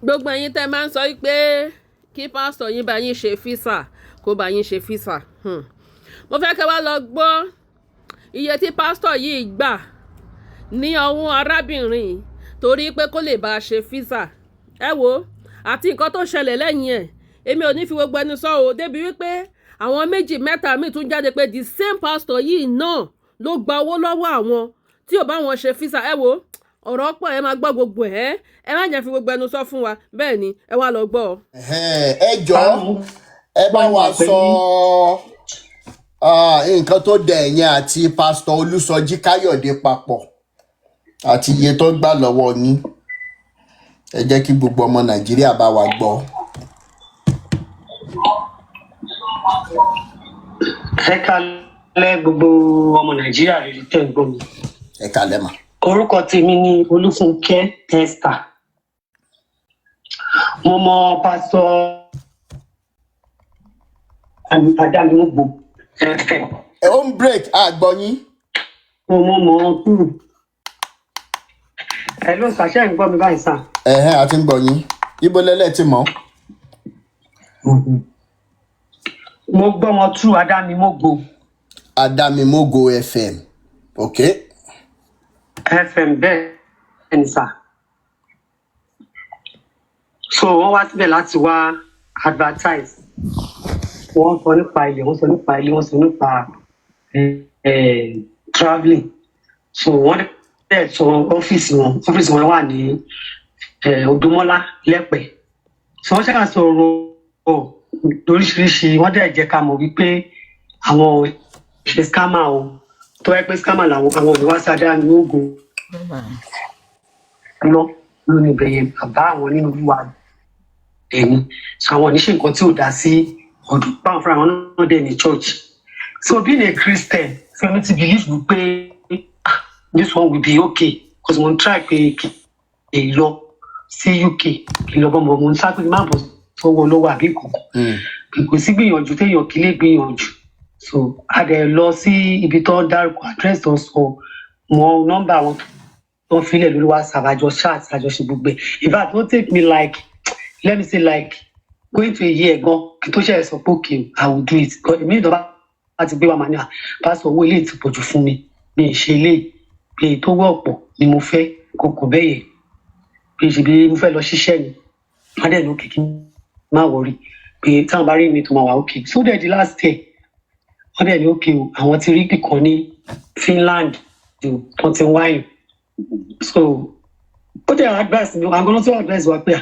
gbogbo ẹ̀yin tẹ́ máa ń sọ pé kí pásítọ̀ yín bá yín ṣe físà kó bá yín ṣe físà. Mo fẹ́ kẹ́ wá lọ gbọ́ iye tí pásítọ̀ yìí gbà ní ọwọ́ arábìnrin torí pé kó lè bá a ṣe físà. Ẹ wo àti nǹkan tó ṣẹlẹ̀ lẹ́yìn ẹ̀ èmi ò ní fi gbogbo ẹnu sọ ọ́ débi wípé àwọn méjì mẹ́ta míì tún jáde pé the same pastor yìí náà ló gba owó lọ́wọ́ àwọn tí ò bá wọn ṣe físà. Ẹ wo ọ̀rọ̀ pọ̀ ẹ máa gbọ́ gbogbo ẹ̀ ẹ má jẹ́ fi gbogbo ẹnu sọ fún wa bẹ́ẹ̀ ni ẹ wá lọ gbọ́. ẹ jọ̀ọ́ ẹ bá wa sọ nǹkan tó dẹ ẹ̀yin àti pásítọ̀ Olúsọjí Káyọ̀dé papọ̀ àti iye tó gbà lọ́wọ́ yín. Ẹ jẹ́ kí gbogbo ọmọ Nàìjíríà bá wa gbọ́. Ẹ kálẹ́ gbogbo ọmọ Nàìjíríà rere tẹ́ ń gbọ́ mi. Ẹ kálẹ́ mà. Orúkọ tèmi ni Olúfúnkẹ́ Esther. Mo mọ pásítọ̀ Adámimógbò FM. Ẹ ó ń break àgbọ̀ yín. Mo mọ kúrò. Ẹ ló ṣàṣẹ ń gbọ́ mi báyìí sàn. Àti ń gbọ́ yín. Ibo lẹ́lẹ́ ti mọ̀. Mo gbọ́ wọn tú Adámimógbò. Adámimógbò FM. Okay. FM bẹ́ẹ̀ ni sà. So wọ́n wá síbẹ̀ láti wá advertise. Wọ́n sọ nípa ilẹ̀, wọ́n sọ nípa ilé, wọ́n sọ nípa travelling. So wọ́n dẹ̀ sọ ọ́fíìsì wọn wà ní Odúmọ́lá Lẹ́pẹ̀. So wọ́n ṣẹ́ka sọ̀rọ̀ lóríṣiríṣi, wọ́n dẹ̀ jẹ́ ká mọ̀ wípé àwọn ṣe scammer o. Tó yẹ pé scammer làwọn òníwá sí Adámimógbò lọ lónìí bẹ̀yẹn bàbá àwọn nínú olúwa ẹ̀mí. So àwọn oníṣe nǹkan tí ò dá sí ọdún báwọn fúnra wọn náà dẹ̀ ní church. So being a Christian, so me to believe wípé this one will be okay because mo n try pé kí n lọ sí UK kí n lọ bọ́ mo ń sá pé má bọ̀ sọ́wọ́ lọ́wọ́ àbí kankan. Kò sí gbìyànjú téèyàn kí lè gbìyànjú. So a dẹ̀ lọ sí ibi tó dárúkọ address tó sọ mọ nọ́mbà wọn tó filẹ̀ lórí WhatsApp àjọ chat àjọṣe gbogbo ẹ̀. In fact it won't take me like let me say like going to a year ago kí tó ṣe sọ pé okay I will do it. But èmi ìdọ́gba láti gbé wa máa ní pásítọ̀ owó ilé ti pọ̀jù fún mi bí ṣe ilé bí tó wọ́pọ̀ ni mo fẹ́ kókò bẹ́yẹn bí ṣe bí mo fẹ́ lọ ṣiṣẹ́ ni wọ́n dẹ̀ ní òkè kí n má wọrí pé táwọn bá rí mi tó máa wà òkè. So dẹ̀ di last year wọ́n dẹ̀ ní òkè o àwọn ti rí kíkan ní Finland tó ti wáyìn. So ó dẹ̀ advice mi àwọn tó advice wa pé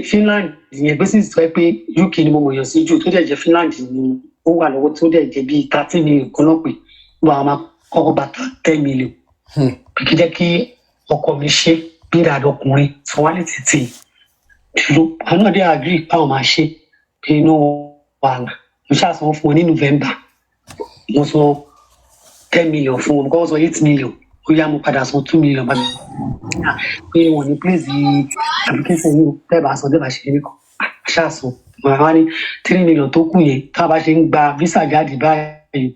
Finland yẹn pé sì sọ pé UK ni mo mọ̀ yàn sí jù tó dẹ̀ jẹ́ Finland ni ó wà lọ́wọ́ tó dẹ̀ jẹ́ bíi 30 million kan náà pé wọ́n á máa kọ́kọ́ bàtà 10 million. Kí jẹ́ kí ọkọ mi ṣe bí ìdàdọ̀ ọkùnrin fún wa lè tètè dúró. Àwọn náà dé agree báwọn máa ṣe pé inú wàhálà mo ṣàṣọ fún wọn ní November. Mo sọ 10 million fún wọn kọ́ wọ́n sọ 8 million ó yá mo padà sọ 2 million bàbá pé wọ́n ní please application yìí tẹ́ bá sọ tẹ́ bá ṣe nìkan ṣàṣọ. Wọ́n ní 3 million tó kù yẹn tá a bá ṣe ń gba visa jáde báyìí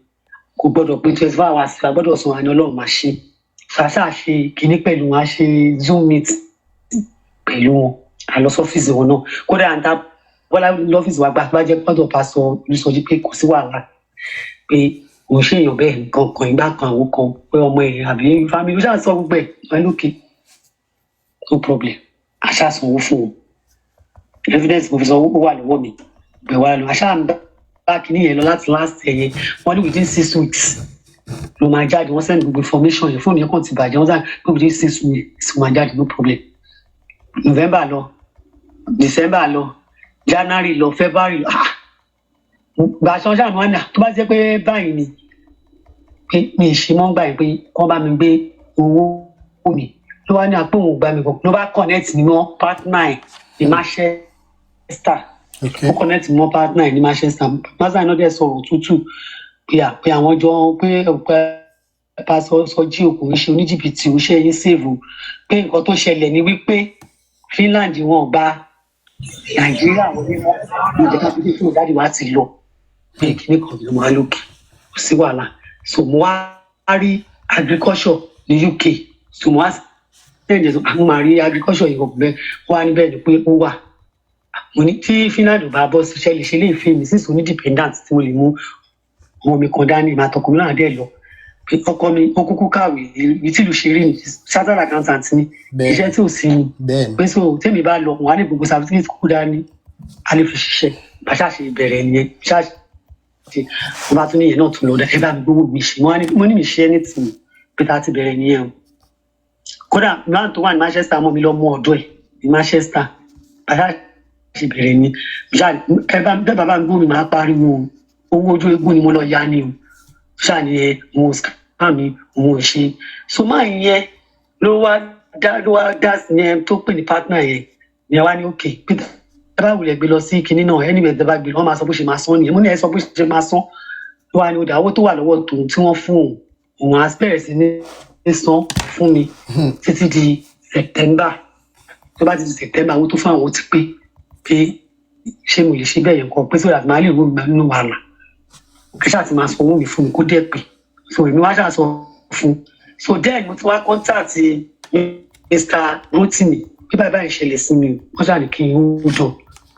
kò gbọ́dọ̀ pé 24 hours la gbọ́dọ̀ sọ àní Ọlọ́run máa ṣe. Ṣàṣà ṣe kinní pẹ̀lú wọn, a ṣe Zoom meet pẹ̀lú wọn, a lọ sọ́fíìsì wọn náà. Kódà à ń ta bọ́lá lọ́fíìsì wa gbà tó bá jẹ́ pọ́ńtò pásọ Olúsọjí pé kò sí wàhálà pé òun ṣe èèyàn bẹ́ẹ̀ nǹkan kan ìgbà kan àwọn kan pé ọmọ èèyàn àbí family ṣáà sọ gbogbo ẹ̀ wọn lókè no problem àṣà sanwó fún wọn. Evidence mo fi sọ owó wà lọ́wọ́ mi bẹ̀ wá lọ àṣà ń bá kínní yẹn lọ láti last year wọ́n ní within 6 weeks ló máa jáde wọ́n send gbogbo information yẹn fóònù yẹn kàn ti bàjẹ́ wọ́n sàn pé within 6 weeks máa jáde no problem. November lọ December lọ January lọ February lọ gbà ṣan ṣáà wọn náà tó bá jẹ́ pé báyìí ni pé mi ì ṣe mọ́ gbà yẹn pé wọ́n bá mi gbé owó mi ló wá ní àpò òun gbà mí kan ló bá connect ní wọn partner ní Manchester ó connect ní wọn partner ní Manchester náà dẹ̀ sọ̀rọ̀ tútù pé àwọn jọ pé pásọ Sọjí òkú ṣe oníjìbìtì ó ṣe yín sèvù pé nǹkan tó ṣẹlẹ̀ ni wípé Finland wọn gba Nàìjíríà wọn ní wọn ìjọba tó dé fún ìdádì wa ti lọ pé kíní kan ló máa lókè kò sí wàhálà. So mo wá rí agriculture ní UK so mo wá ẹ̀jẹ̀ tó àwọn máa rí agriculture yìí kọ̀ọ̀kan bẹ́ẹ̀ wá níbẹ̀ ni pé ó wà mo ní tí finland bá bọ́ ṣiṣẹ́ lè ṣe lè fi mi sísun ní dependent tí mo lè mú ọmọ mi kan dání ìmọ̀ àtọkùnrin náà dẹ̀ lọ pé ọkọ mi ó kúkú kàwé ibi tí ìlú ṣe rí ni chartered accountant ni iṣẹ́ tí ò sí ni pé so tèmi bá lọ wọn á lè gbogbo certificate kúkú dání a lè fi ṣiṣẹ́ bá ṣàṣe ìbẹ̀rẹ̀ nìyẹn ṣàṣe wọn bá tún níyẹn náà tún lọ ẹ bá mi gbowó mi ṣe mo ní mi ṣe anything pé tá a ti bẹ̀rẹ̀ nìyẹn o kódà náà tó wà ní Manchester mọ́ mi lọ mú ọ̀dọ́ ẹ̀ ní Manchester bá ṣàṣe ìbẹ̀rẹ̀ ni ẹ bá mi gbó mi máa pariwo owó ojú eégún ni mo lọ yá ni o ṣáà ni ẹ mo scam mi mo ṣe so máa yẹn ló wá dá sí yẹn tó pè ní partner yẹn ni ẹ wá ní òkè pété ẹ bá wulẹ̀ gbé lọ sí kinní náà ẹni bẹ̀rẹ̀ bá gbé wọ́n máa sọ bó ṣe máa san nìyẹn mo ní ẹ sọ bó ṣe máa san ló wá ní ọ̀dà owó tó wà lọ́wọ́ tòun tí wọ́n fún òun á bẹ̀rẹ̀ sí ní san fún mi títí di September tó bá ti di September owó tó fún àwọn ti pé ṣé mo lè ṣe bẹ́ẹ̀ yẹn kọ́ pé sódà máa lè wó mi nínú wàhálà kí ṣáà ti máa san owó mi fún mi kó dẹ̀ pé so èmi wá ṣáà sọ fún so then mo ti wá contact Mr. Rotimi bí báyìí ìṣẹ̀lẹ̀ sí mi wọ́n ṣáà ní kí n ó jọ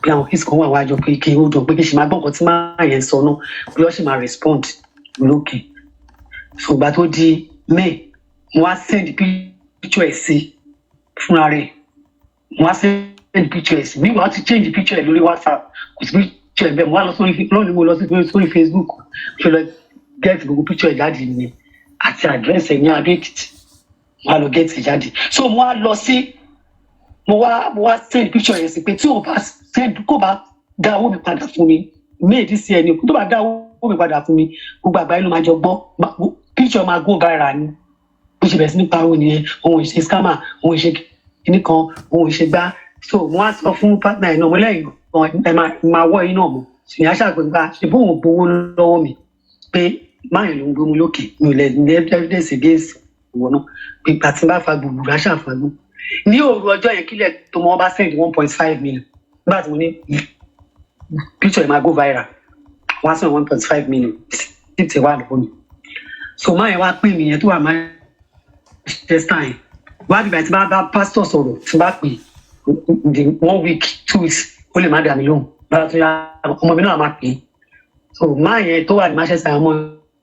bí àwọn kids kan wà wájọ pé kí n ó jọ pé kí n ṣe máa gbọ́ nǹkan tí máa yẹn sọ náà bí wọ́n ṣe máa respond lókè so ìgbà tó di May mo wá send picture ẹ̀ sí fúnra rẹ̀ mo wá send picture ẹ̀ sí mi wá ti change picture ẹ̀ lórí WhatsApp kò sí picture ẹ̀ bẹ́ẹ̀ mo wá lọ́ọ̀ni mo lọ sórí Facebook ṣe lọ get gbogbo picture ẹ̀ jáde nìyẹn àti address ẹ̀ ní Adó Èkìtì mo wá lọ get ẹ̀ jáde so mo wá lọ sí mo wá send picture yẹn sí pé tí o bá send kó bá dá owó mi padà fún mi May this year ni tó bá dá owó mi padà fún mi gbogbo àgbáyé ló máa jọ gbọ́ picture máa go viral ni bó ṣe bẹ̀rẹ̀ sí ní pariwo nìyẹn òun ìṣe scammer òun ìṣe kíní kan òun ìṣe gbá so mo wá sọ fún partner ẹ̀ náà mo lẹ́yìn ẹ máa wọ́ iná mọ́ ìyá ṣàgbégbá ṣe bóun gbowó lọ́wọ́ mi pé máyìn ló ń gbómi lókè mi ò lẹ̀ ní evidence against ìwọ náà pé ìgbà tí n bá fa gbùgbù rà ṣàfagbó ní òru ọjọ́ yẹn kílẹ̀ tó mọ́ bá send 1.5 million nígbà tí mo ní picture ẹ̀ máa go viral wọ́n á send 1.5 million títí wà lọ́wọ́ mi so máyìn wá pè mí yẹn tó wà Manchester yẹn wá dìgbà tí bá pastor sọ̀rọ̀ tí bá pè the 1 week 2 weeks ó lè má dà mí lóhùn bára tó yá ọmọ mi náà máa pè é so máyìn yẹn tó wà ní Manchester ọmọ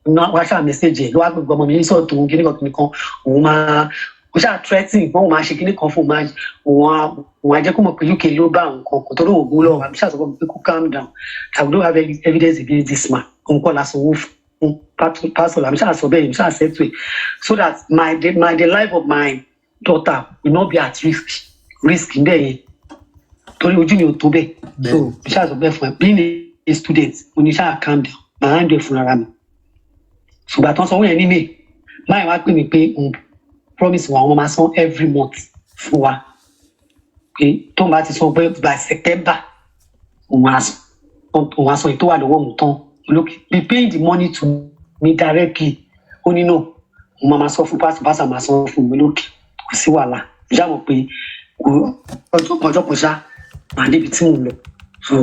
náà wá ṣáà message ẹ̀ ló wá gbogbo ọmọ mi ní sọ̀tún òun kíníkan òun máa ó ṣáà threatening wọn máa ṣe kíní kan fún òun á jẹ́ kó mọ̀ pé UK ló bá òun kan kò tó lóun ògùn lọ́wọ́ àbí ṣàtọ́kọ́ pé kó calm down I don't have any evidence against this man òun kọ́ la sanwó fún pastor àbí ṣáà sọ bẹ́ẹ̀ àbí ṣáà settle it so that the life of my daughter will not be at risk bẹ́ẹ̀ yẹn torí ojú mi ò tó bẹ́ẹ̀ so ṣáà sọ bẹ́ẹ̀ fún ẹ being a student mo ní ṣáà calm down màá ń dẹ̀ fún ara mi ṣùgbọ́n àtọ́ sanwó yẹn ní May máa wá pè mí pé promise wa àwọn máa san every month fún wa pé tó máa ti sọ pé by September òun á san ètò wà lọ́wọ́ òun tán olókè be paying the money to me directly ó ní no òun máa sọ fún pásítọ̀ máa san fún mi lókè kò sí wàhálà ìjà mọ̀ pé ọjọ́ kan ṣá màá débi tí mò ń lọ so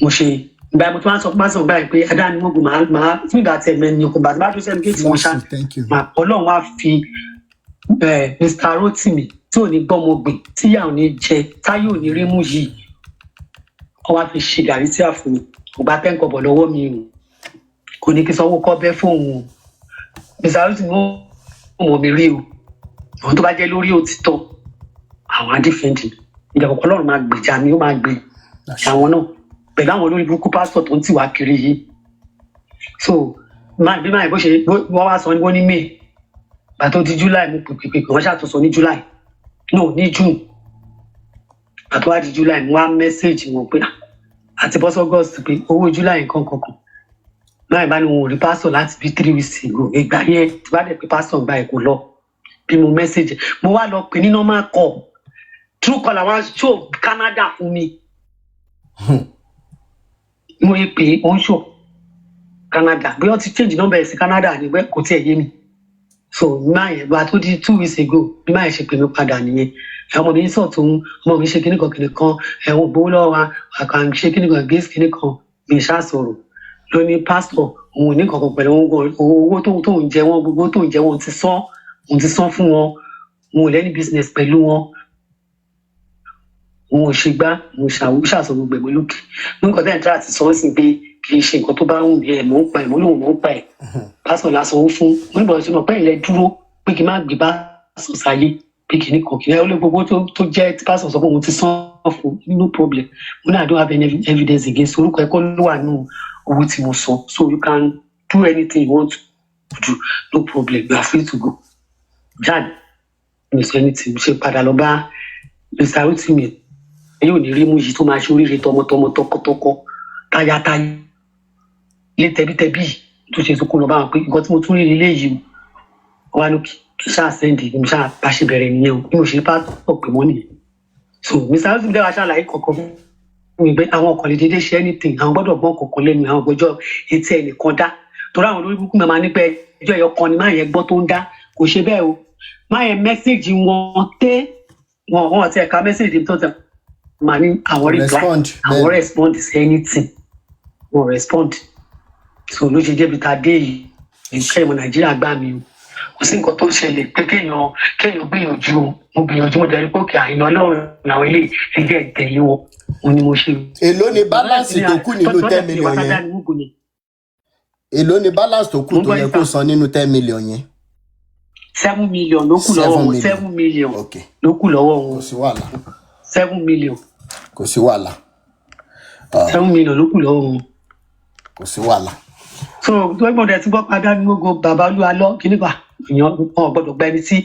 mo ṣe ìgbà mo tí wọ́n sọ pé pásítọ̀ báyìí pé adáni mọ́gbọ̀n máa fún ìgbà tí ẹ̀mẹ́ ni ọkọ̀ bàtí bá tó sẹ́ni kéètì wọn ṣá ọlọ́run wá fi Mr. Rotimi tí ò ní gbọ́mọgbìn tíyà ò ní jẹ táyé ò ní rí mú yìí kọ́ wá fi ṣe gàrí tí a fún mi kò bá tẹ́ǹkọ̀ bọ̀ lọ́wọ́ mi o kò ní kí sanwó kọ́ bẹ́ fóun o Mr. Rotimi ó mọ̀ mi rí o àwọn tó bá jẹ́ lórí òtítọ́ àwọn adífẹ́ǹdì ìjọba ọlọ́run máa gbèjà mi ó máa gbé àwọn náà pẹ̀lú àwọn olórí burúkú pásítọ̀ tó ń tì wá kiri yìí so bí máa bó ṣe wọ́n wá sọ ní wọ́n ní May bàtó di July mo pèpè wọ́n ṣàtúnṣe ní July no ní June bàtó wá di July mo wá mẹ́sẹ̀gì wọn pé àti bọ́sọ̀ August pé owó July nǹkan kankan máa bá ní wọn ò rí pásítọ̀ láti bí 3 weeks ago ìgbà yẹn tí bá dẹ̀ pé pásítọ̀ gba ẹ̀kọ́ lọ bí mo mẹ́sẹ̀gì mo wá lọ pè ní normal call true call àwọn show Canada fún mi mo yẹ pé ó ń show Canada bí wọ́n ti change number ẹ̀ sí Canada ní kò tí ẹ̀ yé mi so máa yẹn bá tó di 2 weeks ago bí máa yẹn ṣe pè mí padà nìyẹn ọmọ mi ń sọ tó ń ọmọ mi ṣe kíní kan ẹ̀wọ̀n gbowó lọ́wọ́ wa àkàn ṣe kíní kan gé kíní kan mi ṣáà sọ̀rọ̀ ló ní pásítọ̀ òun ò ní kankan pẹ̀lú owó tó ń jẹ wọn gbogbo tó ń jẹ wọn ti san fún wọn wọn ò lẹ́ni business pẹ̀lú wọn, wọn ò ṣe gbá, wọn ṣàṣọ gbogbo ẹ̀mọ́ lókè. Nǹkan tẹ́ ẹ̀ tí a ti sọ sí pé kì í ṣe nǹkan tó bá wù mí ẹ̀ mò ń pa ẹ̀ mò lóun mò ń pa ẹ̀. Pásọ̀ la sanwó fún, mo nígbà tí mo pẹ́ ilẹ̀ dúró pé kí n má gbé pásọ̀ sáyé pé kìíní kan kìíní ó lé gbogbo tó jẹ́ tí pásọ̀ sọ pé mo ti san fún, no problem. Mo ní I don't have any evidence against orúkọ ẹ̀kọ́ ló wà nínú owó tí mo san, so you can do anything you want to do, no problem, you are free to go. Jáde mi sọ anything, mo ṣe padà lọ bá Mr. Rotimi yóò ní rí mú yìí tó máa ṣe oríire tọmọtọmọ tọkọtọkọ táyátáyé ilé tẹbítẹbí tó ṣe sókó lọ bá wọn pé nǹkan tí mo tún rí ilé yìí wà lókè kí ṣáà sẹ́ndì kí ṣáà bá ṣe bẹ̀rẹ̀ nìyẹn o bí mo ṣe bá pọ̀ pé mọ́ nìyẹn. So Mr. Rotimi dẹ́wà ṣàlàyé kọ̀ọ̀kan fún mi pé àwọn ọkàn lè dédé ṣe anything, àwọn gbọ́dọ̀ gbọ́n kọ̀ọ̀kan lẹ́nu àwọn gbọ́jọ́ etí ẹnìkan dá torí àwọn olórí burúkú máa ní pé ẹjọ́ ẹ̀yọ kan ni máa yẹn gbọ́ tó ń dá, kò ṣe bẹ́ẹ̀ o. Máa yẹn mẹ́sẹ̀gì wọn tẹ́ wọn ti ẹ̀ka mẹ́sẹ̀gì tó tẹ̀ máa ní àwọn reply àwọn respond sí anything wọn respond. So ló ṣe débi ta dé yìí iṣẹ́ ìmọ̀ Nàìjíríà gbà mí o, kò sí nǹkan tó ṣẹlẹ̀ pé kéèyàn gbìyànjú mo gbìyànjú mo dẹ̀rí pókè àìná Ọlọ́run làwọn ilé ẹgbẹ́ ìtẹ̀lé wọn ni mo ṣe. Èló ni balance tó kù nínú 10 million yẹn? Èló ni balance tó kù tó yẹ kó san nínú 10 million yẹn? 7 million ló kù lọ́wọ́ wọn, 7 million ló kù lọ́wọ́ wọn. Kò sí wàhálà. 7 million. Kò sí wàhálà. 7 million ló kù lọ́wọ́ wọn. Kò sí wàhálà. So tó gbọ́dọ̀ ẹ̀ tí gbọ́ padà ní gbogbo bàbá olúwa lọ kí nípa èèyàn wọn gbọ́dọ̀ gba ẹni tí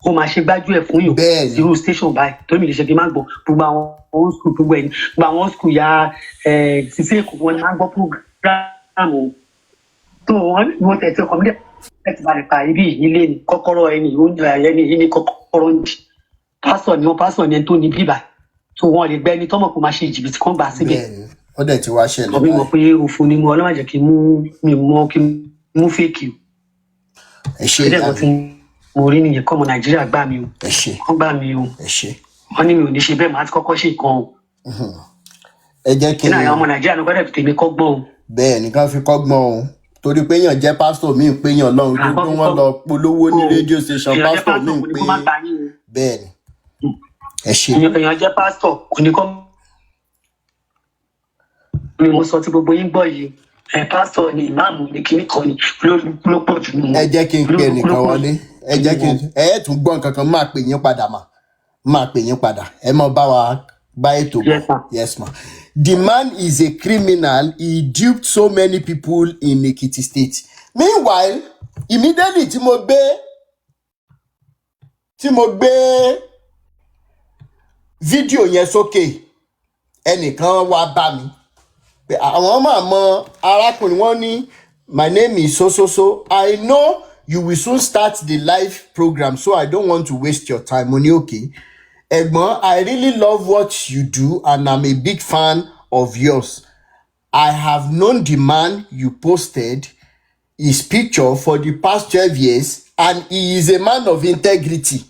ó máa ṣe gbájú ẹ̀ fún yòó zero station báyìí torí mi lè ṣe kí n má gbọ́ gbogbo àwọn old school gbogbo ẹni gbogbo àwọn old school ya ṣiṣẹ́ èkó wọn ni má gbọ́ program o. tó wọ́n tẹ̀ tí ọkọ̀ mi dẹ̀ ti balẹ̀ pa ibi ìyílé ni kọ́kọ́rọ́ ẹni yìí ní kọ́kọ́rọ́ ń di pásọ̀ ni ẹni tó ní bíbà tó wọ́n lè gbẹ́ ẹni tọ́mọ̀ kó máa ṣe jìbìtì kan gbà síbẹ̀. Ó dẹ̀ ti wá ṣẹlẹ̀ báyìí. ọbí mọ̀ pé òfin ni mo ọlọ́màjẹ́ kí n mú fèkì o. Ẹ ṣe ìdájọ́ tí mo rí nìyẹn kọ́ ọmọ Nàìjíríà gbà mí o. Ẹ ṣe wọ́n gbà mí o. Ẹ ṣe wọ́n ní mi ò ní ṣe bẹ́ẹ̀ máa ti kọ́kọ́ ṣe nǹkan o. Ẹ jẹ́ kí nínú àwọn ọmọ Nàìjíríà ló gbọ́dọ̀ fi tèmi kọ́gbọ́n o. Bẹ́ẹ̀ nìkan fi kọ́gbọ́n o torí pé èèyàn jẹ́ pásítọ̀ míì pé èèyàn lọ́run tó gbé wọn lọ polówó ní rédíò station pásítọ̀ míì pé bẹ́ẹ̀ ni. Ẹ ṣe. èèyàn jẹ́ pásítọ̀ kò ní kọ́ ni mo sọ tí gbogbo yín gbọ́ yìí pásítọ̀ ni ìmáàmù ni kíní kan ni ló pọ̀ jù nínú. Ẹ jẹ́ kí n pè nìkan wọlé ẹ jẹ́ kí n tún gbọ́ nǹkan kan máa pè yín padà ẹ mọ bá wa bá ètò bọ̀. Yes ma. The man is a criminal. He duped so many people in Ekiti State. Meanwhile, immediately tí mo gbé fídíò yẹn sókè ẹnìkan wá bá mi pé àwọn máa mọ arákùnrin wọn ní my name is so I know you will soon start the live program so I don't want to waste your time. Mo ní okay ẹ̀gbọ́n, I really love what you do and I'm a big fan of yours. I have known the man you posted his picture for the past 12 years and he is a man of integrity.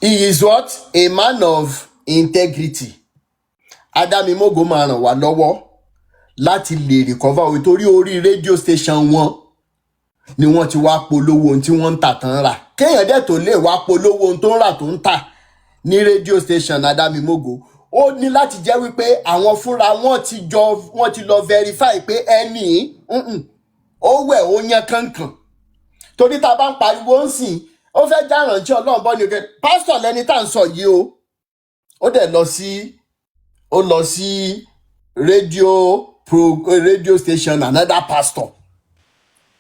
He is what? A man of integrity. Adamimogo máa ràn wá lọ́wọ́ láti lè recover owó torí orí radio station wọn ni wọ́n ti wá polówó ohun tí wọ́n ń tà tán rà. Kéèyàn dẹ̀ tó lè wá polówó ohun tó ń rà tó ń tà ní radio station Adamimogo. Ó ní láti jẹ́ wípé àwọn fúnra wọ́n ti lọ verify pé ẹni ó wẹ̀ ó yán kankan. Torí tá a bá ń pariwo ń sìn ó fẹ́ járànjẹ́ Ọlọ́run bọ́ ni òkè pásítọ̀ lẹni tá à ń sọ yìí o. Ó dẹ̀ lọ sí radio station another pastor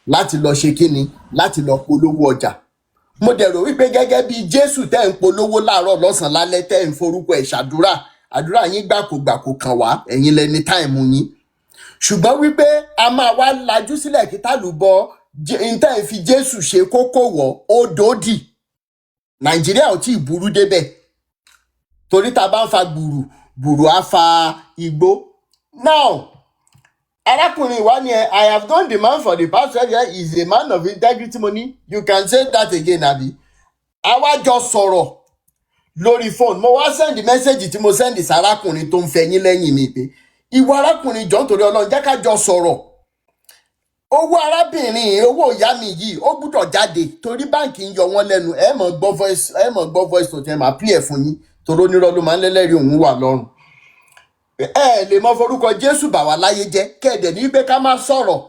láti lọ ṣe kíni láti lọ polówó ọjà. Mo dẹ̀ rò wípé gẹ́gẹ́ bí Jésù tẹ́ ń polówó láàárọ̀ lọ́sàn-án lálẹ́ tẹ́ ń forúkọ ẹ̀ ṣàdúrà àdúrà yín gbàkógbàkó kan wá ẹ̀yin lẹni táìmù yín. Ṣùgbọ́n wípé a máa wá lajú sílẹ̀ kí tálùbọ̀ ntẹ́ ń fi Jésù ṣe kókó wọ̀ ó dòdì. Nàìjíríà ò tí ì burú débẹ̀ torí tá a bá ń fa gbùrù á fa igbó. Now arákùnrin wa ni I have known the man for the past 12 years. He is a man of integrity. Money you can say that again abi. Àwa jọ sọ̀rọ̀ lórí phone mo wá send message tí mo send sárákùnrin tó ń fẹ̀yìn lẹ́yìn mi pé ìwọ arákùnrin jọ̀ọ́ nítorí Ọlọ́run jẹ́ ká jọ sọ̀rọ̀ owó arábìnrin owó ìyá mi yìí ó gbúdọ̀ jáde torí báǹkì ń yọ wọ́n lẹ́nu ẹ mọ̀ gbọ́ voice note ẹ máa play ẹ̀ fún yín torí onírọ́ ló máa ń lẹ́lẹ́rìí òun wà lọ́rùn. ẹ lè mọ forúkọ Jésù bà wá láyé jẹ́ kẹ́ẹ̀dẹ̀ ní pé ká má sọ̀rọ̀.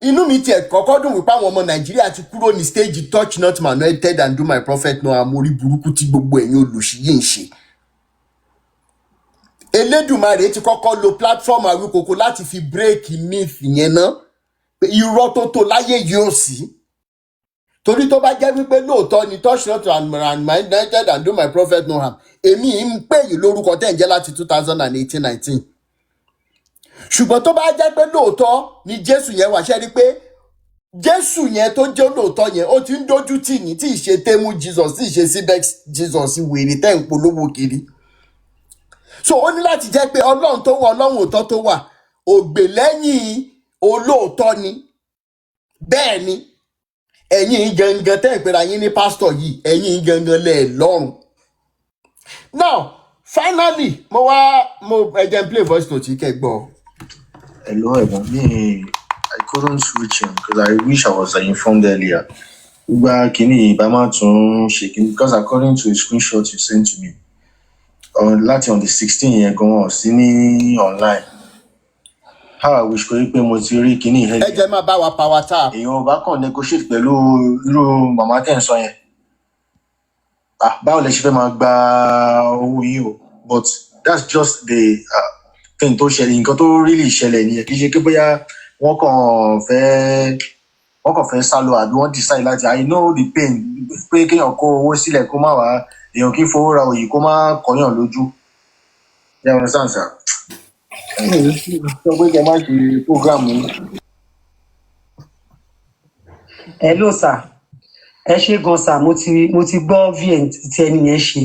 Inú mi tiẹ̀ kọ́kọ́ dùn wípé àwọn ọmọ Nàìjíríà ti kúrò ní stage touch not my anointed and do my prophet no àmórí burúkú tí gbogbo ẹ̀yin olùsí yìí ń ṣe. Elédùmarè ti kọ́kọ́ lo platform Awíkoko láti fi bírèkì myth yẹn ná pé irọ́ tó tó láyé yìí ò sí. Torí tó bá jẹ́ wípé lóòótọ́ ni touch not my anointed and do my prophet no harm èmi ń pè yín lórúkọ tẹ́ ń jẹ́ láti 2018-19. Ṣùgbọ́n tó bá jẹ́ pé lóòótọ́ ni Jésù yẹn wà ṣe rí pé Jésù yẹn tó jẹ́ lóòótọ́ yẹn ó ti ń dójú tì yín tí ì ṣe Temu Jesus tí ì ṣe Cibex Jesus wèrè tẹ́ ń polówó kiri. So ó ní láti jẹ́ pé Ọlọ́run tó wà Ọlọ́run òótọ́ tó wà ògbè lẹ́yìn olóòótọ́ ni. Bẹ́ẹ̀ ni ẹ̀yin gangan tẹ́ ń pera yín ní pásítọ̀ yìí ẹ̀yin gangan lẹ̀ lọ́rùn. Now finally ẹ jẹ́ n play voice note yìí kẹ́ gbọ́. Hello, me. I couldn't switch him because I wish I was informed earlier. Because according to a screenshot you sent to me, on the 16th yẹn gan sí ní online. How I wish kò rí pé mo ti rí kíní ẹ jẹ́ máa bá wa power tap. Èèyàn bá kàn negotiate pẹ̀lú irú màmá tẹ̀ ń sọ yẹn. Báwo lẹ ṣe fẹ́ máa gba owó yìí o? But that's just the thing tó ṣẹlẹ̀, nǹkan tó really ṣẹlẹ̀ nìyẹn. Kì í ṣe pé bóyá wọ́n kàn fẹ́ sálọ àbí wọ́n decide láti I know the pain pé kéèyàn kó owó sílẹ̀ kó má wá èèyàn kí fowó ra òyì kó má kọyàn lójú. You understand, sir? Sọ pé kẹ́ má ṣe program yìí. Hello sir, ẹ ṣé gan sir, mo ti gbọ́ vn tí ẹni yẹn ṣe.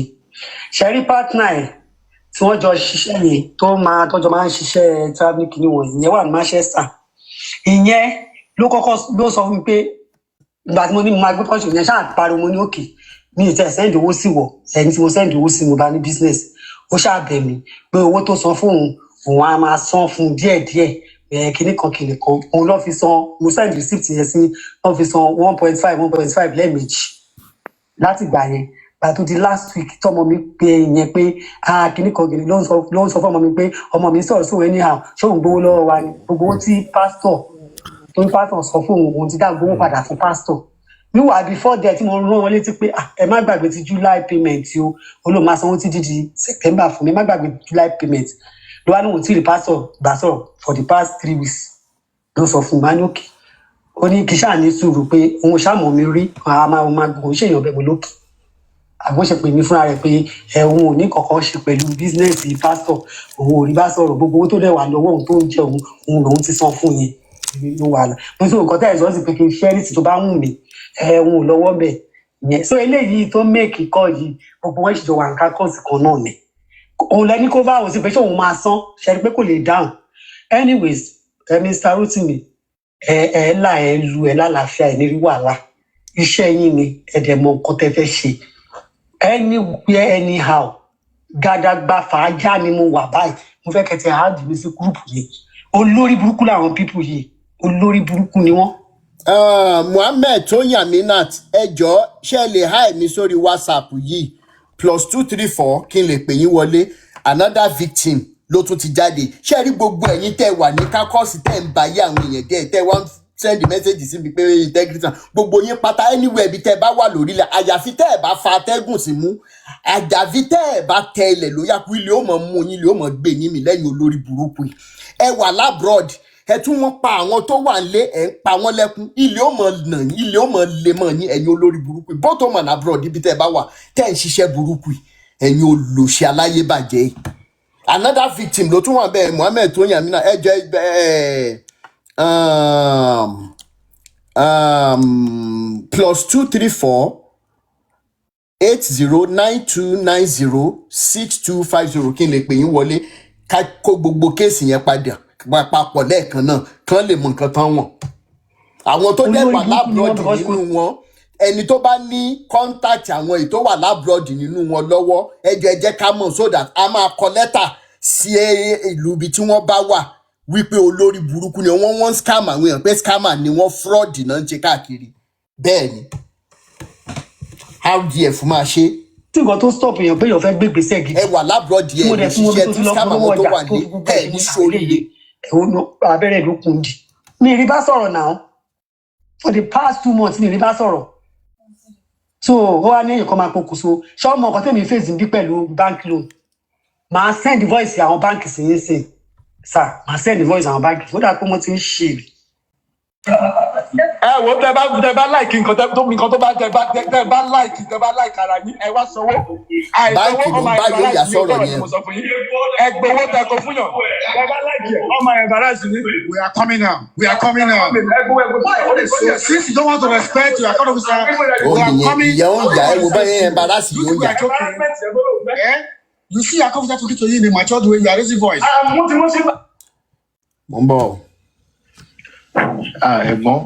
Ṣẹ́rí partner ẹ̀ tí wọ́n jọ ṣiṣẹ́ yẹn tọ́jọ́ máa ń ṣiṣẹ́ travelling kìíní wọ̀nyí ìyẹn wà ní Manchester. Ìyẹn ló sọ fún mi pé ìgbà tí mo ní mo máa gbé pọ́ńṣì yẹn ṣáà pariwo mo ní òkè mi ì tẹ̀ sẹ́ndì owó sí wọ̀ ẹni tí mo sẹ́ndì owó sí mo bá ní business. Ó ṣáà bẹ̀ mí pé owó tó san fún òun á máa san fún díẹ̀díẹ̀ kinní kan òun ló fi san mo send receipt yẹn sí ló fi san 1.5 lẹ́ẹ̀mejì láti gbà yẹn. Gbàtó di last week tọmọ mi pé yẹn pé kinní kan ló ń sọ fún ọmọ mi pé ọmọ mi sọ̀rọ̀ sóhun anyhow ṣóun gbowó lọ́wọ́ wa ni gbogbo owó tí pásítọ̀ sọ fún òun ti dá gbowó padà fún pásítọ̀. Níwà before that tí mo rán wọn létí pé ẹ má gbàgbé ti July payment o olóò máa sanwó títí di September fún mi, má gbàgbé July payment. Ló wá lóhun tí rí pásítọ̀ gbà sọ̀rọ̀ for the past 3 weeks ló sọ fún mi lókè. Ó ní kí ṣáà ní sùúrù pé òun ṣàmọ̀ mi rí máa gbogbo ṣèyàn bẹ́ẹ̀ lókè. Àgbọn ṣe pè mí fúnra rẹ̀ pé òun ò ní kankan ṣe pẹ̀lú bísínẹ́sì pásítọ̀ òun ò rí bá sọ̀rọ̀ gbogbo owó tó dẹ̀ wà lọ́wọ́ òun tó ń jẹ òun lòun ti san fún yẹn ló wà lá. Mo sọ nǹkan tẹ́ ẹ̀ sọ sí pé kí n ṣẹ́rìtì tó bá wù mí òun ò lọ́wọ́ bẹ̀ yẹn. So eléyìí tó mẹ́ẹ̀kì kọ́ yìí gbogbo wọn ṣèjọ wà ń ká kọ́ọ̀sì kan náà ni. Òun lẹni kó bá òun sí pé ṣé òun máa san ṣẹ́rí pé kò lè dáhùn. Anyways Mr. Rotimi là lu lálàáfíà ní rí wàhálà iṣẹ́ yín ni ẹ̀dẹ̀mọ̀ nǹkan tẹ́ fẹ́ ṣe. Anywhere anyhow gàdàgbà fàájà ni mo wà báyìí mo fẹ́ kẹ́tẹ́ áàdì mi sí gúrùpù yìí. Olórí burúkú làwọn pípù yìí olórí burúkú ni wọ́n. Muhammed Tóyìn Aminat ẹ jọ̀ọ́ ṣe lè háì mi sórí WhatsApp yìí +234 kí n lè pè yín wọlé. Another victim ló tún ti jáde. Ṣé rí gbogbo ẹ̀yin tẹ́ wà ní kákọ́ọ̀sì tẹ́ ń báyé àwọn èèyàn jẹ́ tẹ́ wọ́n send message sí mi pé integrity gbogbo yín pátá anywhere bí tẹ́ bá wà lórílẹ̀ àyàfi tẹ́ ẹ̀ bá fa atẹ́gùn sí mú àjàfi tẹ́ ẹ̀ bá tẹ ilẹ̀ lóyà kú ilé ó mọ̀ mú yín ilé ó mọ̀ gbé yín mi lẹ́yìn olórí burúkú yìí. Ẹ wà labroad ẹ tún wọ́n pa àwọn tó wà nílé ẹ̀ ń pa wọ́n lẹ́kún ilé ó mọ̀ nà yín ilé ó mọ̀ lè mọ̀ yín ẹ̀yin olórí burúkú yìí both home and abroad ibi tẹ́ ẹ bá wà tẹ́ ẹ̀ ń ṣiṣẹ́ burúkú yìí ẹ̀yin olòṣì aláyébàjẹ́ yìí. Another victim ló tún wà bẹ́ẹ̀ Muhammed Tóyìn Amina ẹ jẹ́ +234 8092906250 kí n lè pè yín wọlé ká kó gbogbo kéèsì yẹn padà papọ̀ lẹ́ẹ̀kan náà kán lè mọ nǹkan tán wọ̀n. Àwọn tó dẹ̀ wà lábúrọ̀dì nínú wọn ẹni tó bá ní kọ́ńtàkì àwọn èyí tó wà lábúrọ̀dì nínú wọn lọ́wọ́ ẹ jẹ́ ká mọ̀ so that a máa kọ lẹ́tà sí ìlú ibi tí wọ́n bá wà wípé olórí burúkú ni wọ́n scam àwọn èèyàn pé scammer ni wọ́n fraud náà ń ṣe káàkiri bẹ́ẹ̀ ni RDF máa ṣe. tí nǹkan tó stop èèyàn pé èèyàn fẹ́ gbé gbèsè gidi. ẹ wà lábúrọ̀dì ẹ̀ ní ṣiṣẹ́ tí scam àwọn tó wà ní ẹ̀ ní sóríire. abẹ́rẹ́ ló kún di. mi rí bá sọ̀rọ̀ náà for the past 2 months mi rí bá sọ̀rọ̀. so ó wá ní nǹkan máa pokùnso ṣé ọmọ nǹkan tẹ̀mí fèsì bí pẹ̀lú bank loan màá send voice àwọn báńkì sí yín sìn sir màá send voice àwọn báńkì ó dà pé mo ti ń ṣe. ẹ wo tẹ bá láìkì nǹkan tó bá tẹ bá láìkì ara yín ẹ wá sanwó báńkì ló ń bá yóò yà sọ̀rọ̀ yẹn. ẹ gbowó tẹ kó fún yàn tẹ bá láìkì ẹ ọmọ ẹ bàrà sí ni. We are coming now. So since you don't want to respect your account officer, we are coming. ìyẹn ó yà ẹ wo báyẹn embarrass yóò yà. You see your account officer talking to you in a matured way, you are raising voice. mo ń bọ̀. ẹ̀gbọ́n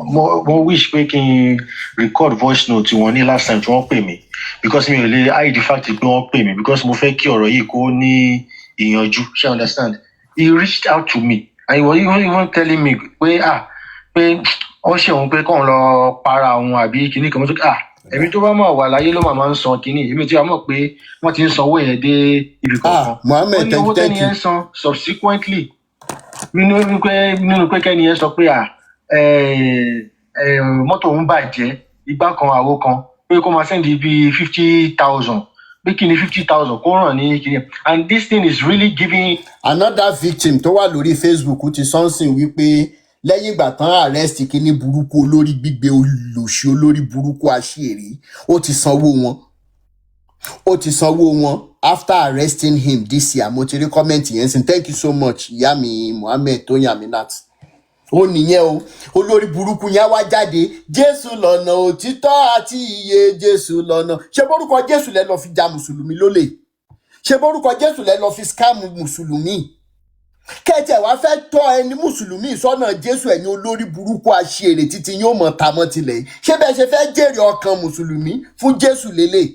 mo wish pé kí n record voice note wọn ní last time tí wọ́n pè mí because mi ò lè hide the fact pé wọ́n pè mí because mo fẹ́ kí ọ̀rọ̀ yìí kó ní ìyànjú ṣe understand. He reached out to me and he was even telling me pé pé ó ṣe òun pé kóun lọ para òun àbí kinní kan mo tó èmi tó bá mọ̀ wà láyé ló máa ń san kinní èmi tí a mọ̀ pé wọ́n ti ń sanwó yẹn dé ibì kankan. Mohammed wọ́n ní owó tẹ́ni yẹn san subsequently nínú pé kẹ́ni yẹn sọ pé mọ́tò òun bàjẹ́ igbá kan àwo kan pé kó máa sẹ́ndì bíi 50,000 pé kí ni 50,000 kó ràn ní kiri and this thing is really giving. Another victim tó wà lórí Facebook ti sọ́nsìn wípé lẹ́yìn ìgbà tán arrest kíní burúkú olórí gbígbé olòṣì olórí burúkú àṣírí ó ti sanwó wọn after arresting him this year. Mo ti rí comment yẹn sin thank you so much ìyá mi Mohammed Tóyìn Aminat. Ó nìyẹn o olórí burúkú yẹn wá jáde Jésù lọ́nà òtítọ́ àti ìyè Jésù lọ́nà. Ṣé bórúkọ Jésù lẹ lọ fi ja mùsùlùmí lólè? Ṣé bórúkọ Jésù lẹ lọ fi scam mùsùlùmí? Kẹ́tẹ̀ wá fẹ́ tọ́ ẹni mùsùlùmí sọ́nà Jésù ẹ̀yin olórí burúkú àṣírí títí yóò mọ̀ tamọ́ tilẹ̀. Ṣé bẹ́ẹ̀ ṣe fẹ́ jèrè ọkàn mùsùlùmí fún Jésù lélẹ̀?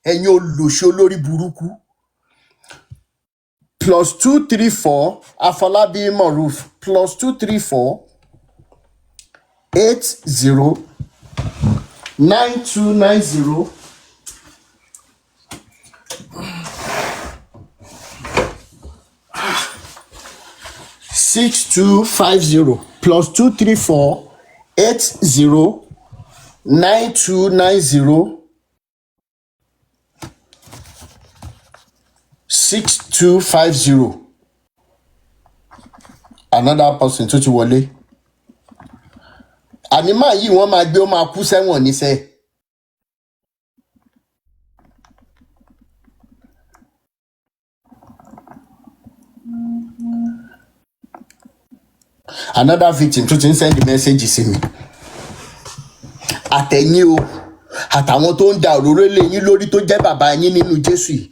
Ẹ̀yin olòṣì olórí burúkú. +234 Afolabi Maruf +234 80 9290 6250 +234 80 9290 6250. Another person tó ti wọlé. Ànímọ́ yìí wọ́n máa gbé ó máa kú sẹ́wọ̀n níṣẹ́. Another victim tó ti ń send message sí mi. Àtẹ̀yìn o àtàwọn tó ń da òróró lé yín lórí tó jẹ́ bàbá yín nínú Jésù yìí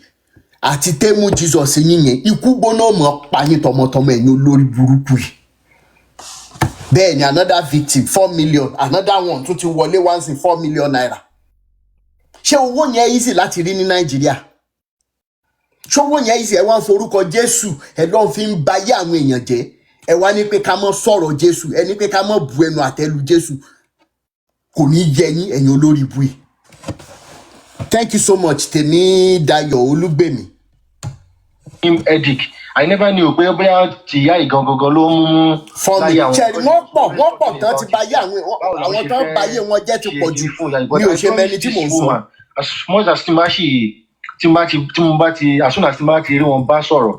àti tẹ́mú Jesus yín yẹn ikú gbóná mọ́ payín tọmọtọmọ ẹ̀yin olórí burúkú yìí. Bẹ́ẹ̀ ni another victim 4 million another one tó ti wọlé once in 4 million naira. Ṣé owó yẹn easy láti rí ní Nàìjíríà? Ṣé owó yẹn easy ẹ wá ń forúkọ Jésù ẹ lọ́n fi ń bayé àwọn èèyàn jẹ́ ẹ wá ní pé ká mọ́ sọ̀rọ̀ Jésù ẹ ní pé ká mọ́ bu ẹnu àtẹ́lu Jésù kò ní yẹ yín ẹ̀yin olórí ibu yìí. Thank you so much Tèmi Dayọ̀ Olúgbèmí. Edic I never knew pé bóyá tìyá ìgangangan ló mú láyé àwọn ṣẹ́ni wọ́n pọ̀ tán ti bayé àwọn tán bayé wọn jẹ́ ti pọ̀ jù mi ò ṣe mẹ́ni tí mò ń sọ. As much as tí mo bá ti as soon as tí mo bá ti rí wọn bá sọ̀rọ̀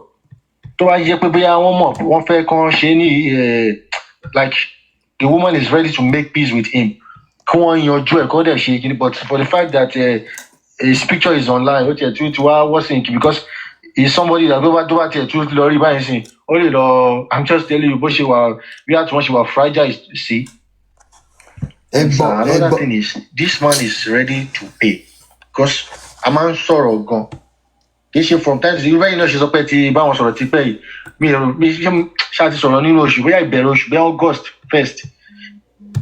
tó bá yẹ pé bóyá wọ́n mọ̀ wọ́n fẹ́ kàn ṣe ní like the woman is ready to make peace with him kí wọ́n yanjú ẹ̀ kọ́ dẹ̀ ṣe kí ni but for the fact that his picture is online ó tiẹ̀ tí wá wọ́sìn kí because he's somebody that tó bá tiẹ̀ tí ó lọ rí báyìí sìn ó lè lọ I'm just telling you bó ṣe wà bí àti wọ́n ṣe wà fragile sí. Another thing is this man is ready to pay because a máa ń sọ̀rọ̀ gan kì í ṣe from time to time báyìí náà ṣe sọ pé ti báwọn sọ̀rọ̀ ti pẹ́ yìí mi ṣáà ti sọ̀rọ̀ nínú oṣù bóyá ìbẹ̀rẹ̀ oṣù bóyá August 1st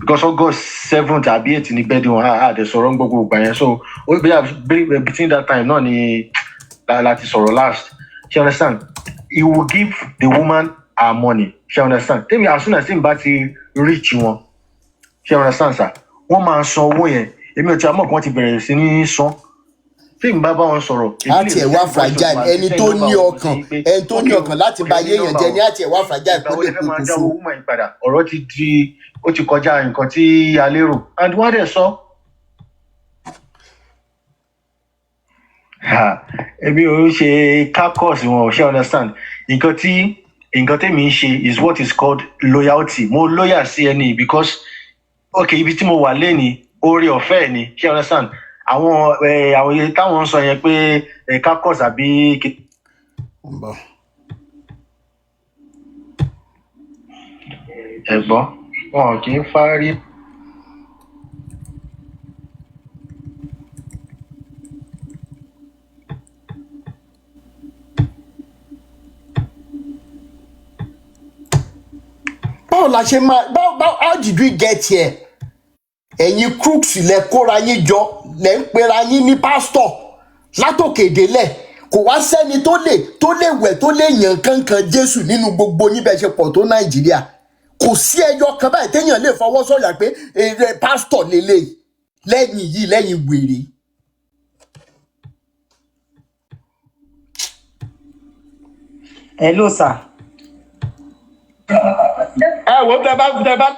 because August 7th àbí 8th ní bẹ́ẹ̀ di wọn àdẹ sọ̀rọ̀ gbogbo ìgbà yẹn so ó bóyá between that time náà ni láti sọ̀rọ̀ last you understand he will give the woman our money. She understand? Tell me, as soon as him back to reach one, she understand, sir. One man saw way. Èmi ò tí a mọ̀ kí wọ́n ti bẹ̀rẹ̀ sí ní sán. Tí n bá wọn sọ̀rọ̀. Àti ẹ̀wá fragile ẹni tó ní ọkàn láti bá ayé èèyàn jẹ ní àti ẹ̀wá fragile kó lè kókó so. Ọ̀rọ̀ ti di ó ti kọjá nǹkan tí a lérò. And wọ́n dẹ̀ sọ. Èmi ò ṣe carcass wọn ò ṣe understand. Nǹkan tèmi ń ṣe is what is called loyalty. Mo loyal sí ẹni because okay ibi tí mo wà lẹ́ni oore ọ̀fẹ́ ni ṣe understand. Àwọn táwọn ń sọ yẹn pé carcass àbí. Ẹ̀gbọ́n wọn kì í fárí. Báwo la ṣe máa how did we get here? Ẹ̀yin crooks lẹ kóra yín jọ lẹ ń pera yín ní pásítọ̀ látòkè délẹ̀ kò wá sẹ́ni tó lè wẹ̀ tó lè yàn kankan Jésù nínú gbogbo yín bẹ́ẹ̀ ṣe pọ̀ tó Nàìjíríà kò sí ẹyọ kan báyìí téèyàn lè fọwọ́ sọ̀yà pé èrè pásítọ̀ lélẹ̀ lẹ́yìn wèrè. Hello sir. Wo tẹ bá.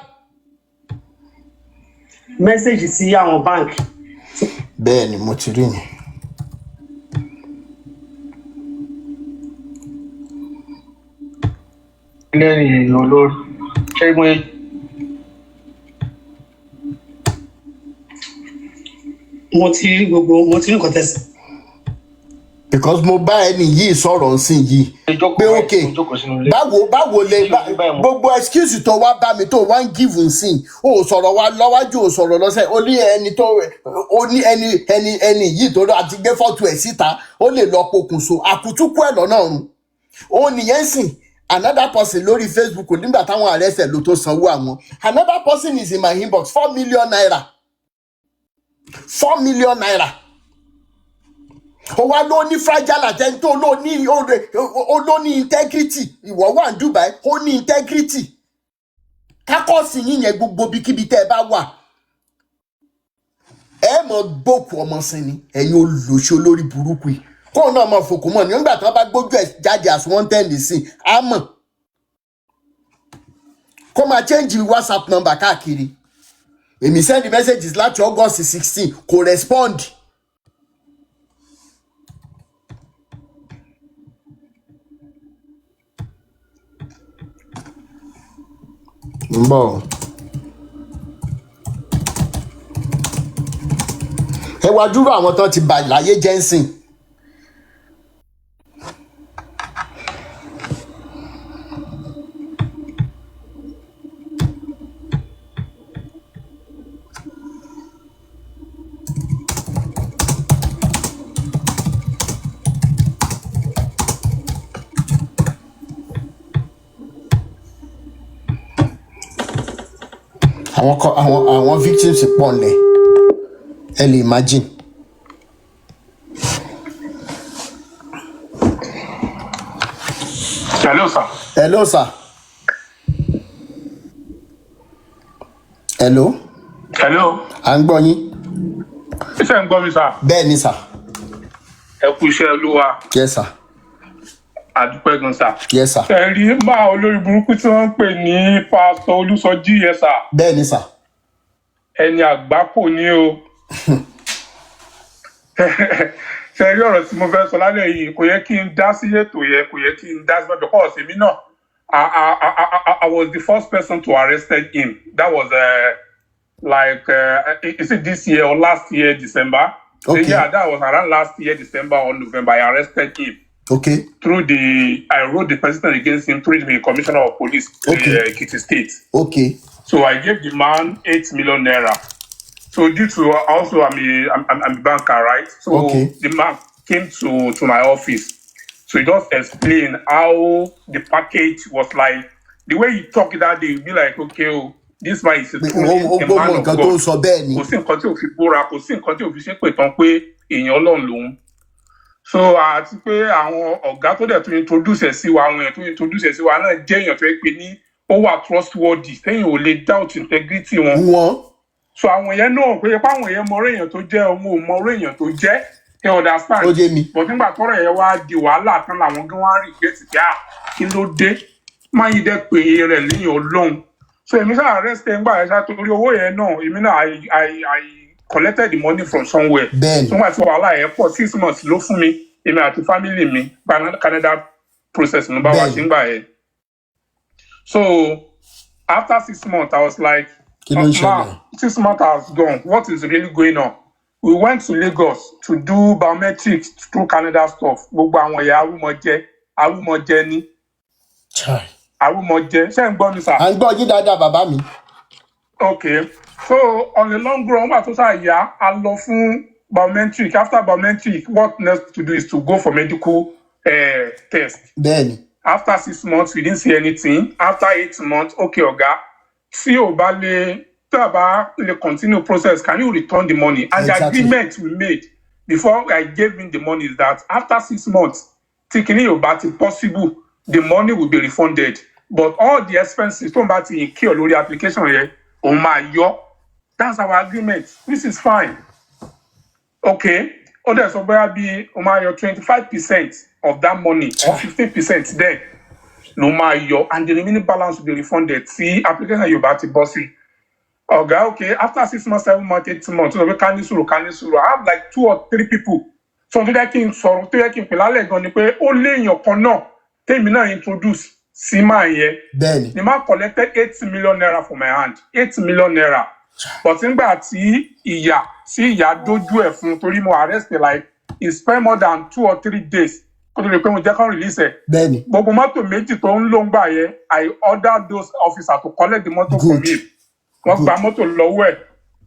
Mẹ́sẹ̀gì sí àwọn báńkì. Bẹ́ẹ̀ ni mo ti rí ni. Lẹ́yìn olórí ṣé mo ti rí nǹkan tẹ̀sí. Because mo bá ẹni yìí sọ̀rọ̀ nsìn yìí pé ok báwo lè gbogbo excuse tó wá bá mi tó wá ń give nsìn o sọ̀rọ̀ wa lọ́wájú o sọ̀rọ̀ lọ́sẹ̀ o ní ẹni yìí tó àti gbé fọ́tò ẹ̀ síta ó lè lọ pokùnso àkútúkú ẹ̀ lọ́nà ọ̀run ó nìyẹn sìn another person lórí Facebook nígbà táwọn arrest ló tó sanwó àwọn another person is in my inbox 4 million naira 4 million naira. Ó wá ló ní fragile àtẹni tó ló ní integrity ìwọ wà ní Dubai ó ní integrity kákọ́ọ̀sì yín yẹn gbogbo bíkíbi tẹ́ ẹ bá wà ẹ mọ̀ gbókù ọmọ sí ni ẹ̀yin olùlọ́ṣọ́ lórí burúkú yìí kóun náà mọ̀ fòkù mọ̀ nígbà tí wọ́n bá gbójú ẹ̀ jáde as one ten sí á mọ̀ kó máa change WhatsApp number káàkiri èmi send messages láti August 16 kò respond. Mbọ ẹ wá dúró àwọn tán ti bà láyé jẹ́ ń sìn. àwọn victims pọ̀ nlẹ̀ ẹ lè imagine. Hello sir. Hello sir. Hello. Hello. À ń gbọ́ yín. Iṣẹ́ ń gbọ́ mi sir. Bẹ́ẹ̀ ni sir. Ẹ kú iṣẹ́ Olúwa. Yes sir. Àdúpẹ́ gan sir. Yes sir. Ẹ̀rí máa olórí burúkú tí wọ́n ń pè ní Pásítọ̀ Olúsọjí yẹn sir. Bẹ́ẹ̀ ni sir. Ẹni àgbákò ni o. Ṣé rí ọ̀rọ̀ tí mo fẹ́ sọ lálẹ́ yìí kò yẹ kí n dá sí ètò yẹn kò yẹ kí n dá sí because èmi náà I was the first person to arrested him. That was is it this year or last year December? Okay. Yeah, that was around last year December or November. I arrested him. Okay. I wrote the president against him through the commissioner of police in Ekiti State. Okay. So I gave the man 8 million naira. So due to also I'm a banker, right? So the man came to my office. So he just explained how the package was like. The way he talked that day, you'd be like, okay, this man is a man of God. Kò sí nǹkan tí ò fi búra, kò sí nǹkan tí ò fi ṣépè tán pé èèyàn Ọlọ́run lòun. so àti pé àwọn ọ̀gá tó dẹ̀ tó introduce ẹ̀ sí wa àwọn èèyàn tó introduce ẹ̀ sí wa náà jẹ́ èèyàn tó yẹ pé ní ó wà trustworthy téèyàn ò lè doubt integrity wọn. So àwọn èèyàn náà pé páwọn èèyàn mọ orí èèyàn tó jẹ́ ọmọ ò mọ orí èèyàn tó jẹ́ ẹ understand. ó jẹ́ mi. But nígbà tọ́rọ̀ yẹn wá di wàhálà tán làwọn gan wá rí gẹ́tì kí ló dé máa yí dẹ́ pé rẹ̀ léyìn Ọlọ́run. So èmi sáà arrest ẹ̀ ń gbà ẹ̀ ṣá torí owó yẹn náà èmi náà I collected the money from somewhere. Bẹ́ẹ̀ni. So wọ́n àti wàhálà yẹn pọ̀ 6 months ló fún mi èmi àti family mi Canada process ló bá wá sí ń gbà yẹn. So after 6 months I was like, man, 6 months has gone. What is really going on? We went to Lagos to do biometrics through Canada stuff. Gbogbo àwọn ẹ̀yà arúmọjẹ ní. Arúmọjẹ. Ṣé ń gbọ́ mi sà? À ń gbọ́ yín dáadáa bàbá mi. Okay. So on the long run, wọ́n tó sáà yá, a lọ fún biometric. After biometric, what next to do is to go for medical test. Bẹ́ẹ̀ni. After 6 months, we didn't see anything. After 8 months, okay, ọ̀gá, tí ò bá lè continue process, can you return the money? And exactly. The agreement we made before I gave him the money is that after 6 months, thinking about it possible, the money will be refunded. But all the expenses tó ń bá ti incur lórí application yẹn, ó máa yọ. That's our agreement. This is fine. Okay. Ó dẹ̀ sọ bóyá bí ó máa yọ 25% of that money or 15% then ló máa yọ and the remaining balance will be refunded. See, application yóò bá ti bọ́ sí. Ọ̀gá, okay, after 6 months, 7 months, 8 months, so ká ní sùúrù. I have like 2 or 3 people. So tó yẹ kí n sọ̀rọ̀ tó yẹ kí n pè lálẹ́ gan ni pé ó léèyàn kan náà tèmi náà introduce sí máa yẹn. Bẹ́ẹ̀ni. The man collected 8 million naira from my hand. 8 million naira. But nígbà tí ìyá dójú ẹ̀ fún torí mo arrest like he spent more than 2 or 3 days kó tó lè pé mo jẹ́ kán release ẹ̀. Bẹ́ẹ̀ni. Gbogbo mọ́tò méjì tó ń lò ń gbà yẹn I ordered those officers to collect the motor from him. Wọ́n gba mọ́tò lọ́wọ́ ẹ̀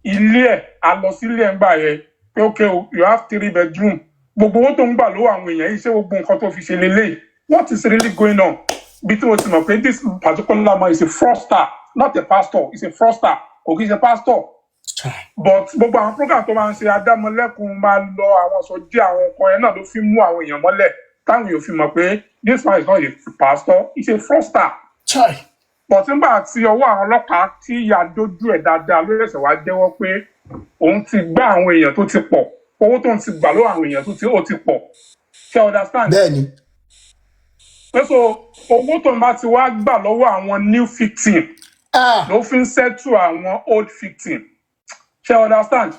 ilé ẹ̀ a lọ sílé ẹ̀ ń gbà yẹn pé okay you have 3 bedroom gbogbo owó tó ń gbà lọ́wọ́ àwọn èèyàn yìí ṣé gbogbo nǹkan tó fi ṣe lélẹ̀ what is really going on bí tí mo ti mọ̀ pé this particular man is a fraudster not a pastor he's a fraudster kò kí ṣe pastor but gbogbo àwọn program tó máa ń ṣe adámọ̀lẹ́kùn máa lọ àwọn sọjí àwọn nǹkan yẹn náà ló fi mú àwọn èèyàn mọ́lẹ̀ táwọn èèyàn fi mọ̀ pé this man is not a pastor he's a fraudster. But nígbà tí ọwọ́ àwọn ọlọ́pàá tí ìyá dójú ẹ̀ dáadáa ló ṣẹ̀ṣẹ̀ wá jẹ́wọ́ pé òun ti gbá àwọn èèyàn tó ti pọ̀ owó tó ń ti gbà lọ́wọ́ àwọn èèyàn tó ti pọ̀ ṣe understand. Bẹ́ẹ̀ni. pé so owó tó ń bá ti wá gbà lọ́wọ́ àwọn new victim ló fi ń settle àwọn old victim ṣe understand.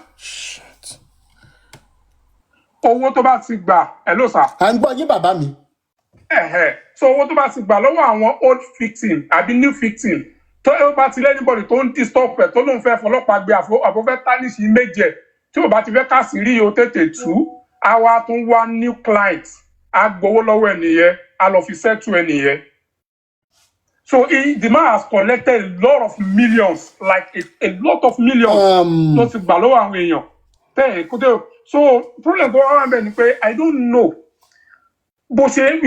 Owó tó bá ti gbà hello sir. À ń gbọ́ yín bàbá mi. So owó tó bá ti gbà lọ́wọ́ àwọn old victim àbí new victim tó ẹ bá ti lẹ́nìbọ̀dì tó ń disturb ẹ̀ tó lóun fẹ́ fọlọ́pàá gbé àbọ̀fẹ́ tánìṣì méje tí ò bá ti fẹ́ kásìrí o tètè tú á wá tún wá new client á gbowó lọ́wọ́ ẹ̀ nìyẹn á lọ fi settle ẹ̀ nìyẹn. So the man has collected a lot of millions like a lot of millions tó ti gbà lọ́wọ́ àwọn èèyàn tẹ́ ẹ̀ kó tẹ́ so problem tó wá wà bẹ́ẹ̀ ni pé I don't know bó ṣe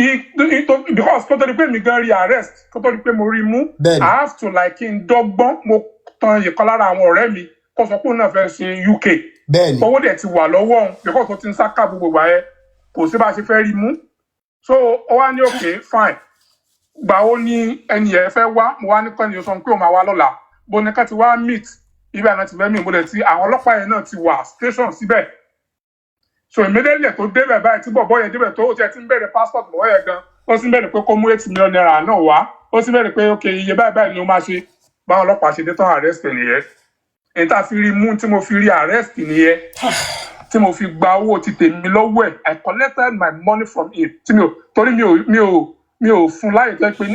because kó tó di pé mi gan rí arrest kó tó di pé mo rí mú I have to like kí n dọ́gbọ́n mo tan ìkan lára àwọn ọ̀rẹ́ mi kó sọ pé òun náà fẹ́ ṣe UK owó dẹ̀ ti wà lọ́wọ́ òun because ó ti ń sáká gbogbo wa yẹn kò sí bá a ṣe fẹ́ rí mú so ó wá ní okay fine gbà ó ní ẹni yẹn fẹ́ wá mo wá ní kọ́ni yóò sọ pé òun máa wá lọ́la bó ní ká ti wá meet ibẹ̀ náà ti fẹ́ mi ìmúlẹ̀ tí àwọn ọlọ́pàá yẹn náà ti wà station síbẹ̀. So immediately tó débẹ̀ báyìí tí bọ̀bọ̀ yẹn débẹ̀ tó ó tiẹ̀ ti ń bẹ̀rẹ̀ passport lọ́wọ́ yẹn gan ó sì ń bẹ̀rẹ̀ pé kó mú 8 million naira náà wá ó sì ń bẹ̀rẹ̀ pé ok iye báyìí ni ó máa ṣe báwọn ọlọ́pàá ṣe dé tán arrest nìyẹn èyí tá a fi rí mú tí mo fi rí arrest nìyẹn tí mo fi gba owó ti tèmi lọ́wọ́ ẹ̀ I collected my money from him tí torí mi ò fún láyè jẹ́ pé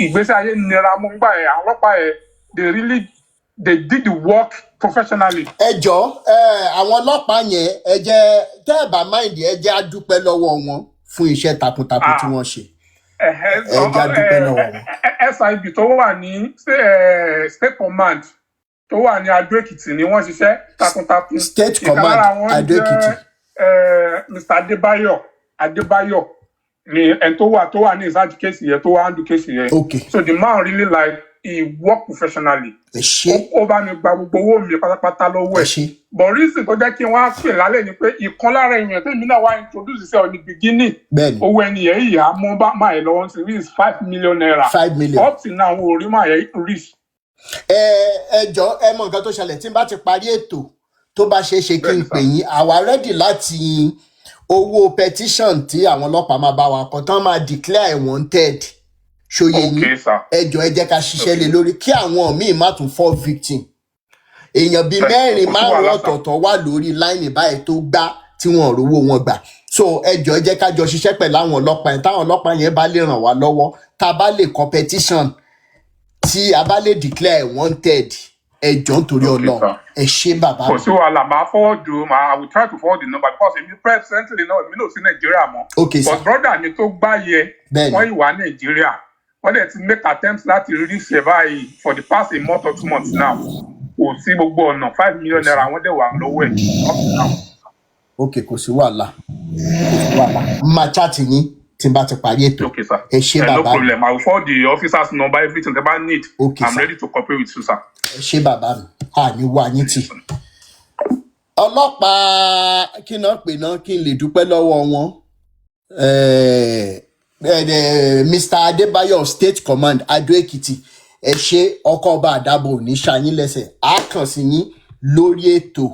ìgbésí ayé nira mú gbà ẹ̀ àwọn ọlọ́pàá ẹ̀ they did the work professionally. Ẹ jọ̀ọ́ àwọn ọlọ́pàá yẹn ẹ jẹ́ tẹ́ ẹ bá máìndì ẹ jẹ́ á dúpẹ́ lọ́wọ́ wọn fún iṣẹ́ takuntakun tí wọ́n ṣe. Ẹ jẹ́ á dúpẹ́ lọ́wọ́ wọn. SIB tó wà ní state command tó wà ní Adó Èkìtì ni wọ́n ṣiṣẹ́ takuntakun. State command Adó Èkìtì. Mr. Adébáyọ̀ ni ẹni tó wà ní ìsájú kéèsì yẹn tó wà handle kéèsì yẹn. Okay. So the man really like he work professionally. ẹ ṣé Ó bá mi gba gbogbo owó mi pátápátá lọ́wọ́ ẹ ẹ̀. ṣé But reason tó jẹ́ kí n wá pè lálẹ́ ni pé ìkan lára èèyàn tèmi náà wá introduce sí ọ ní beginning. bẹ́ẹ̀ni Owó ẹni yẹn ìyá mọ́ bá máa ẹ̀ lọ́wọ́ sí which is 5 million naira. 5 million. Up till now, àwọn orí máa yẹ reach. ẹ jọ ẹ mọ nǹkan tó ṣẹlẹ̀ tí n bá ti parí ètò tó bá ṣeé ṣe kí n pè yín àwa ready láti owó petition tí àwọn ọlọ́pàá máa bá wa kọ tán máa declare wanted ṣòye yín ẹ jọ ẹ jẹ́ ká ṣiṣẹ́ lé lórí kí àwọn míì má tún fall victim èèyàn bíi mẹ́rin márùn ọ̀tọ̀ọ̀tọ̀ wà lórí láìní báyìí tó gbá tí wọ́n rówó wọn gbà so ẹ jọ ẹ jẹ́ ká jọ ṣiṣẹ́ pẹ̀lú àwọn ọlọ́pàá yẹn táwọn ọlọ́pàá yẹn bá lè ràn wá lọ́wọ́ tá a bá lè kọ petition tí a bá lè declare wanted ẹ jọ nítorí Ọlọ́run ẹ ṣé bàbá mi. Kò sí wàhálà máa forward I will try to forward the number because èmi presently náà èmi náà sí Nàìjíríà mọ́. Okay sir. But brother mi tó gbá yẹ wọ́n ìwà Nàìjíríà wọ́n dẹ̀ ti make attempts láti release ẹ̀ báyìí for the past a month or 2 months now. Kò sí gbogbo ọ̀nà 5 million naira wọ́n dẹ̀ wà lọ́wọ́ ẹ̀ up to now. Okay kò sí wàhálà máa chat yín tí n bá ti parí ètò. Okay sir. Ẹ ṣé bàbá mi. No problem. I will forward the officer's number everything that I need. Okay, I'm sir. ready to cooperate with you sir. Ẹ ṣé bàbá mi ní wá yín tì. Ọlọ́pàá kí náà pè náà kí n lè dúpẹ́ lọ́wọ́ wọn. Mr. Adébáyọ̀ State Command Adó Èkìtì ẹ ṣé ọkọ̀ ọba àdàbò ní ṣayín lẹ́sẹ̀ á kàn sí yín lórí ètò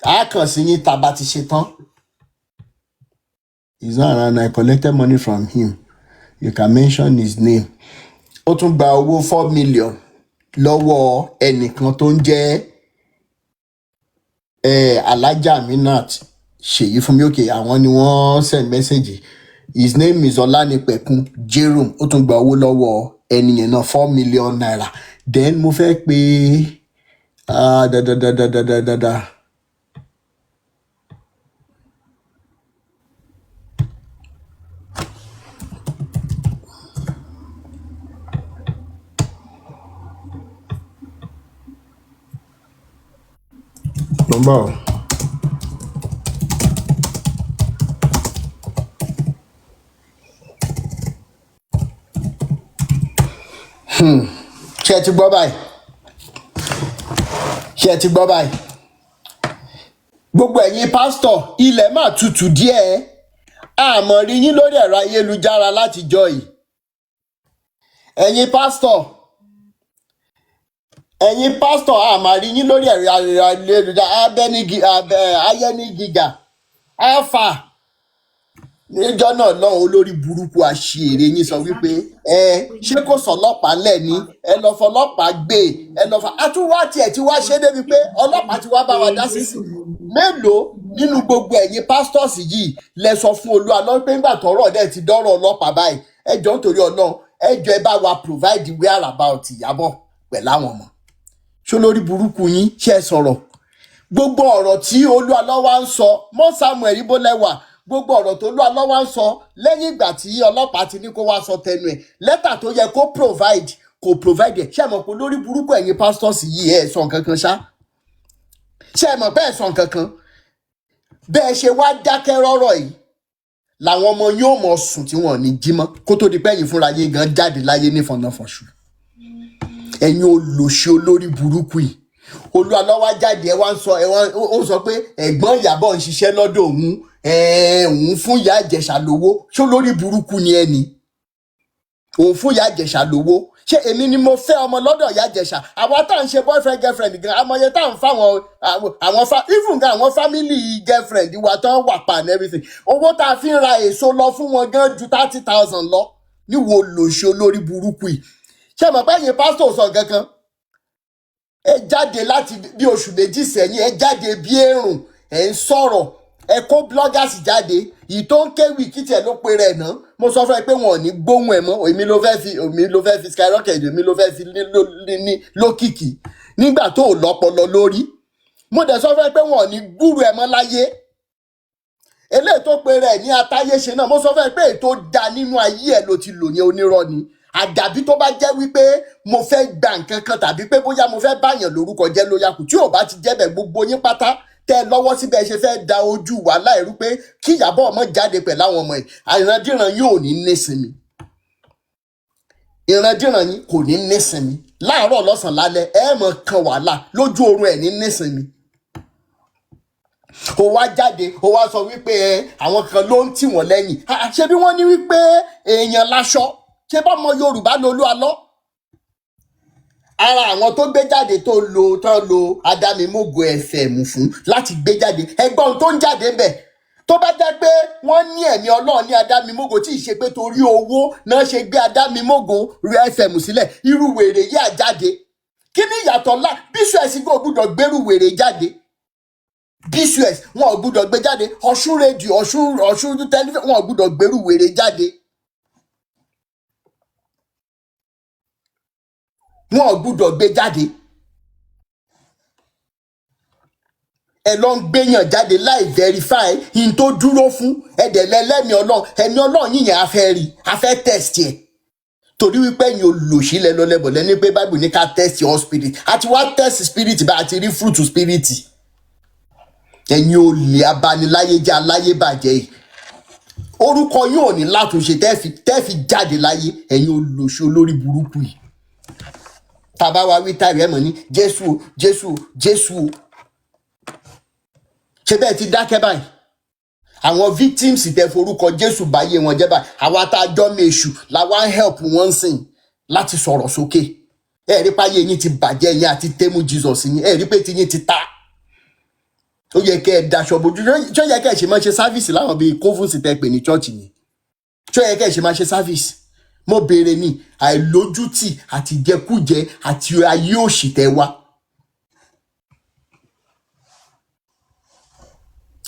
á kàn sí yín tá a bá ti ṣe tán. He's not around. I collected money from him. You can mention his name. Ó tún gba owó 4 million lọ́wọ́ ẹnìkan tó ń jẹ́ Alájà Aminat Ṣèyí fún mi òkè àwọn ni wọ́n send message. His name is Ọlánipẹ̀kun Jerome. Ó tún gba owó lọ́wọ́ ẹni yẹn náà 4 million naira. Then mo fẹ́ pé number. Ṣé ẹ ti gbọ́ báyìí? Gbogbo ẹ̀yin pásítọ̀ ilẹ̀ máa tutù díẹ̀ àmọ́ rí yín lórí ẹ̀rọ ayélujára látijọ́ yìí. Ẹ̀yin pásítọ̀ àmọ́ rí yín lórí ẹ̀rọ ayélujára ayẹ́nigíga alpha níjọ́ náà lọ́hùn olórí burúkú àṣìírí yín sọ wípé ṣé kò sọ́lọ́pàá ńlẹ̀ ni ẹ lọ fọlọ́pàá gbé ẹ lọ fà àtúwá tiẹ̀ tí wá ṣe débi pé ọlọ́pàá ti wá bá wa dá sí mélòó nínú gbogbo ẹ̀yin pastors yìí lẹ sọ fún Olúwa lọ pé ńgbà tọ́rọ̀ dẹ̀ ti dọ́rọ̀ ọlọ́pàá báyìí ẹ jọ̀ọ́ nítorí Ọlọ́run ẹ jọ̀ọ́ ẹ bá wa provide whereabout Ìyábọ̀ pẹ̀lú àwọn ọmọ ṣó lórí burúkú yín ṣe é sọ̀rọ̀ gbogbo ọ̀rọ̀ tí Olúwa lọ́wọ́ ń sọ mọ́ Samuel ibolẹ́wà gbogbo ọ̀rọ̀ tó Olúwa lọ́wọ́ ń sọ lẹ́yìn ìgbà tí ọlọ́pàá ti ní kó wá sọ tẹnu ẹ̀ lẹ́tà tó yẹ kó provide ẹ̀ ṣé ẹ mọ̀ pé lórí burúkú ẹ̀yin pastors yìí ẹ̀ sọ nǹkan kan ṣá ṣé ẹ mọ̀ bẹ́ẹ̀ sọ nǹkan kan bẹ́ẹ̀ ṣe wá dákẹ́ rọ́rọ̀ yìí làwọn ọmọ yóò mọ̀ sùn tí wọ́n ní jí mọ́ kó tó di pẹ́yìn fúnra yín gan jáde láyé ní fọ̀nàfọ̀ṣù ẹ̀yin olòṣì olórí burúkú yìí Olúwa ló wá jáde ẹ wá ń sọ ó sọ pé ẹ̀gbọ́n Ìyábọ̀ ń ṣiṣẹ́ lọ́dọ̀ òun fún Ìyá Ìjẹ̀ṣà lówó ṣó lórí burúkú ni ẹni òun fún Ìyá Ìjẹ̀ṣà lówó ṣé èmi ni mo fẹ́ ọmọ lọ́dọ̀ Ìyá Ìjẹ̀ṣà àwa tá à ń ṣe boyfriend girlfriend gan amọye tá à ń fáwọn even gan àwọn family girlfriend wa tán wà pa and everything owó tá a fi ń ra èso lọ fún wọn gan ju 30,000 lọ níwò lòṣì olórí burúkú yìí ṣé mo bá yẹn pásítọ̀ sọ gangan ẹ jáde láti bí oṣù méjì sẹ́yìn ẹ jáde bí èrùn ẹ ń sọ̀rọ̀ ẹ kó bloggers jáde yìí tó ń kéwì kìtì ẹ ló pe rẹ̀ náà mo sọ fún ẹ pé wọn ò ní gbóhùn ẹ mọ́ èmi ló fẹ́ fi skyrocket èmi ló fẹ́ fi ní lókìkí nígbà tó ò lọ́pọlọ lórí mo dẹ̀ sọ fún ẹ pé wọn ò ní gbúrú ẹ mọ́ láyé eléyìí tó pe rẹ̀ ní atáyéṣe náà mo sọ fún ẹ pé ètò da nínú ayé ẹ ló ti lò yẹn onírọ́ ni àdàbí tó bá jẹ́ wípé mo fẹ́ gba nǹkan kan tàbí pé bóyá mo fẹ́ báyàn lórúkọ jẹ́ ló yakù tí ò bá ti jẹ́ bẹ̀ gbogbo yín pátá tẹ́ lọ́wọ́ síbẹ̀ ṣe fẹ́ da ojú wàhálà ẹ̀rú pé kí Ìyábọ̀ ọmọ jáde pẹ̀lú àwọn ọmọ ẹ̀ àìrandíran yóò ní nísinmi ìrandíran yín kò ní nísinmi láàárọ̀ lọ́sàn-án lálẹ́ ẹ mọ̀ kan wàhálà lójú oorun ẹ̀ ní nísinmi. ó wá jáde ó wá sọ wípé àwọn kan ló ń tì wọ́n lẹ́yìn ṣé bí wọ́n ní wípé èèyàn láṣọ ṣé bá ọmọ Yorùbá lolú alọ́. ara àwọn tó gbé jáde tó lo Adámimógo FM fún láti gbé jáde ẹgbọ́n tó ń jáde ń bẹ̀ tó bá jẹ́ pé wọ́n ní ẹ̀mí Ọlọ́run ní Adámimógo tí ì ṣe pé torí owó náà ṣe gbé Adámimógo FM sílẹ̀ irú wèrè yìí àjáde kí ni ìyàtọ̀ ńlá bíṣọ̀ẹ̀sì kò gbúdọ̀ gbérù wèrè jáde bíṣọ̀ẹ̀s wọn ò gbúdọ̀ gbé jáde Ọ̀ṣun rédíò Ọ̀ṣun tẹlifíṣàn wọn ò gbúdọ̀ gbérù wèrè jáde wọn ò gbúdọ̀ gbé jáde. ẹ lọ ń gbéyàn jáde láì verify in tó dúró fún ẹdẹ̀lẹ́lẹ́mìí Ọlọ́run ẹ̀mí Ọlọ́run yìnyín afẹ́ rí afẹ́ test ẹ̀ torí wípé ẹ̀yin olùsílẹ̀ lọ́lẹ́bọ̀ lẹ́ni pé Bible ní ká test your spirit àti wá test spirit bá àti rí fruit spirit ẹ̀yin olè abaniláyé jẹ́ aláyébàjẹ́ yìí orúkọ yóò ní látúnṣe tẹ́ fi jáde láyé ẹ̀yin olùsí olórí burúkú yìí tàbá wa wí táìrì ẹ̀ mọ̀ ní Jésù Jésù Jésù ṣe bẹ́ẹ̀ ti dákẹ́ báyìí àwọn victims tẹ forúkọ Jésù báyé wọn jẹ́ báyìí àwa tá a jọ́ méṣù làwa ń help wọn sìn láti sọ̀rọ̀ sókè ẹ rí páyé yín ti bàjẹ́ yín àti tẹ́mú Jesus yín ẹ rí pé ti yín ti ta ó yẹ kẹ́ ẹ daṣọ bojú ṣó yẹ kẹ́ ẹ ṣe máa ṣe sáfíìsì láwọn bíi kófùsì tẹ pè ní chọ́ọ̀chì ni ṣó yẹ kẹ́ ẹ ṣe máa ṣe sáfíìsì mo béèrè ní àìlójútì àti jẹkújẹ àti ayé òṣì tẹ wá.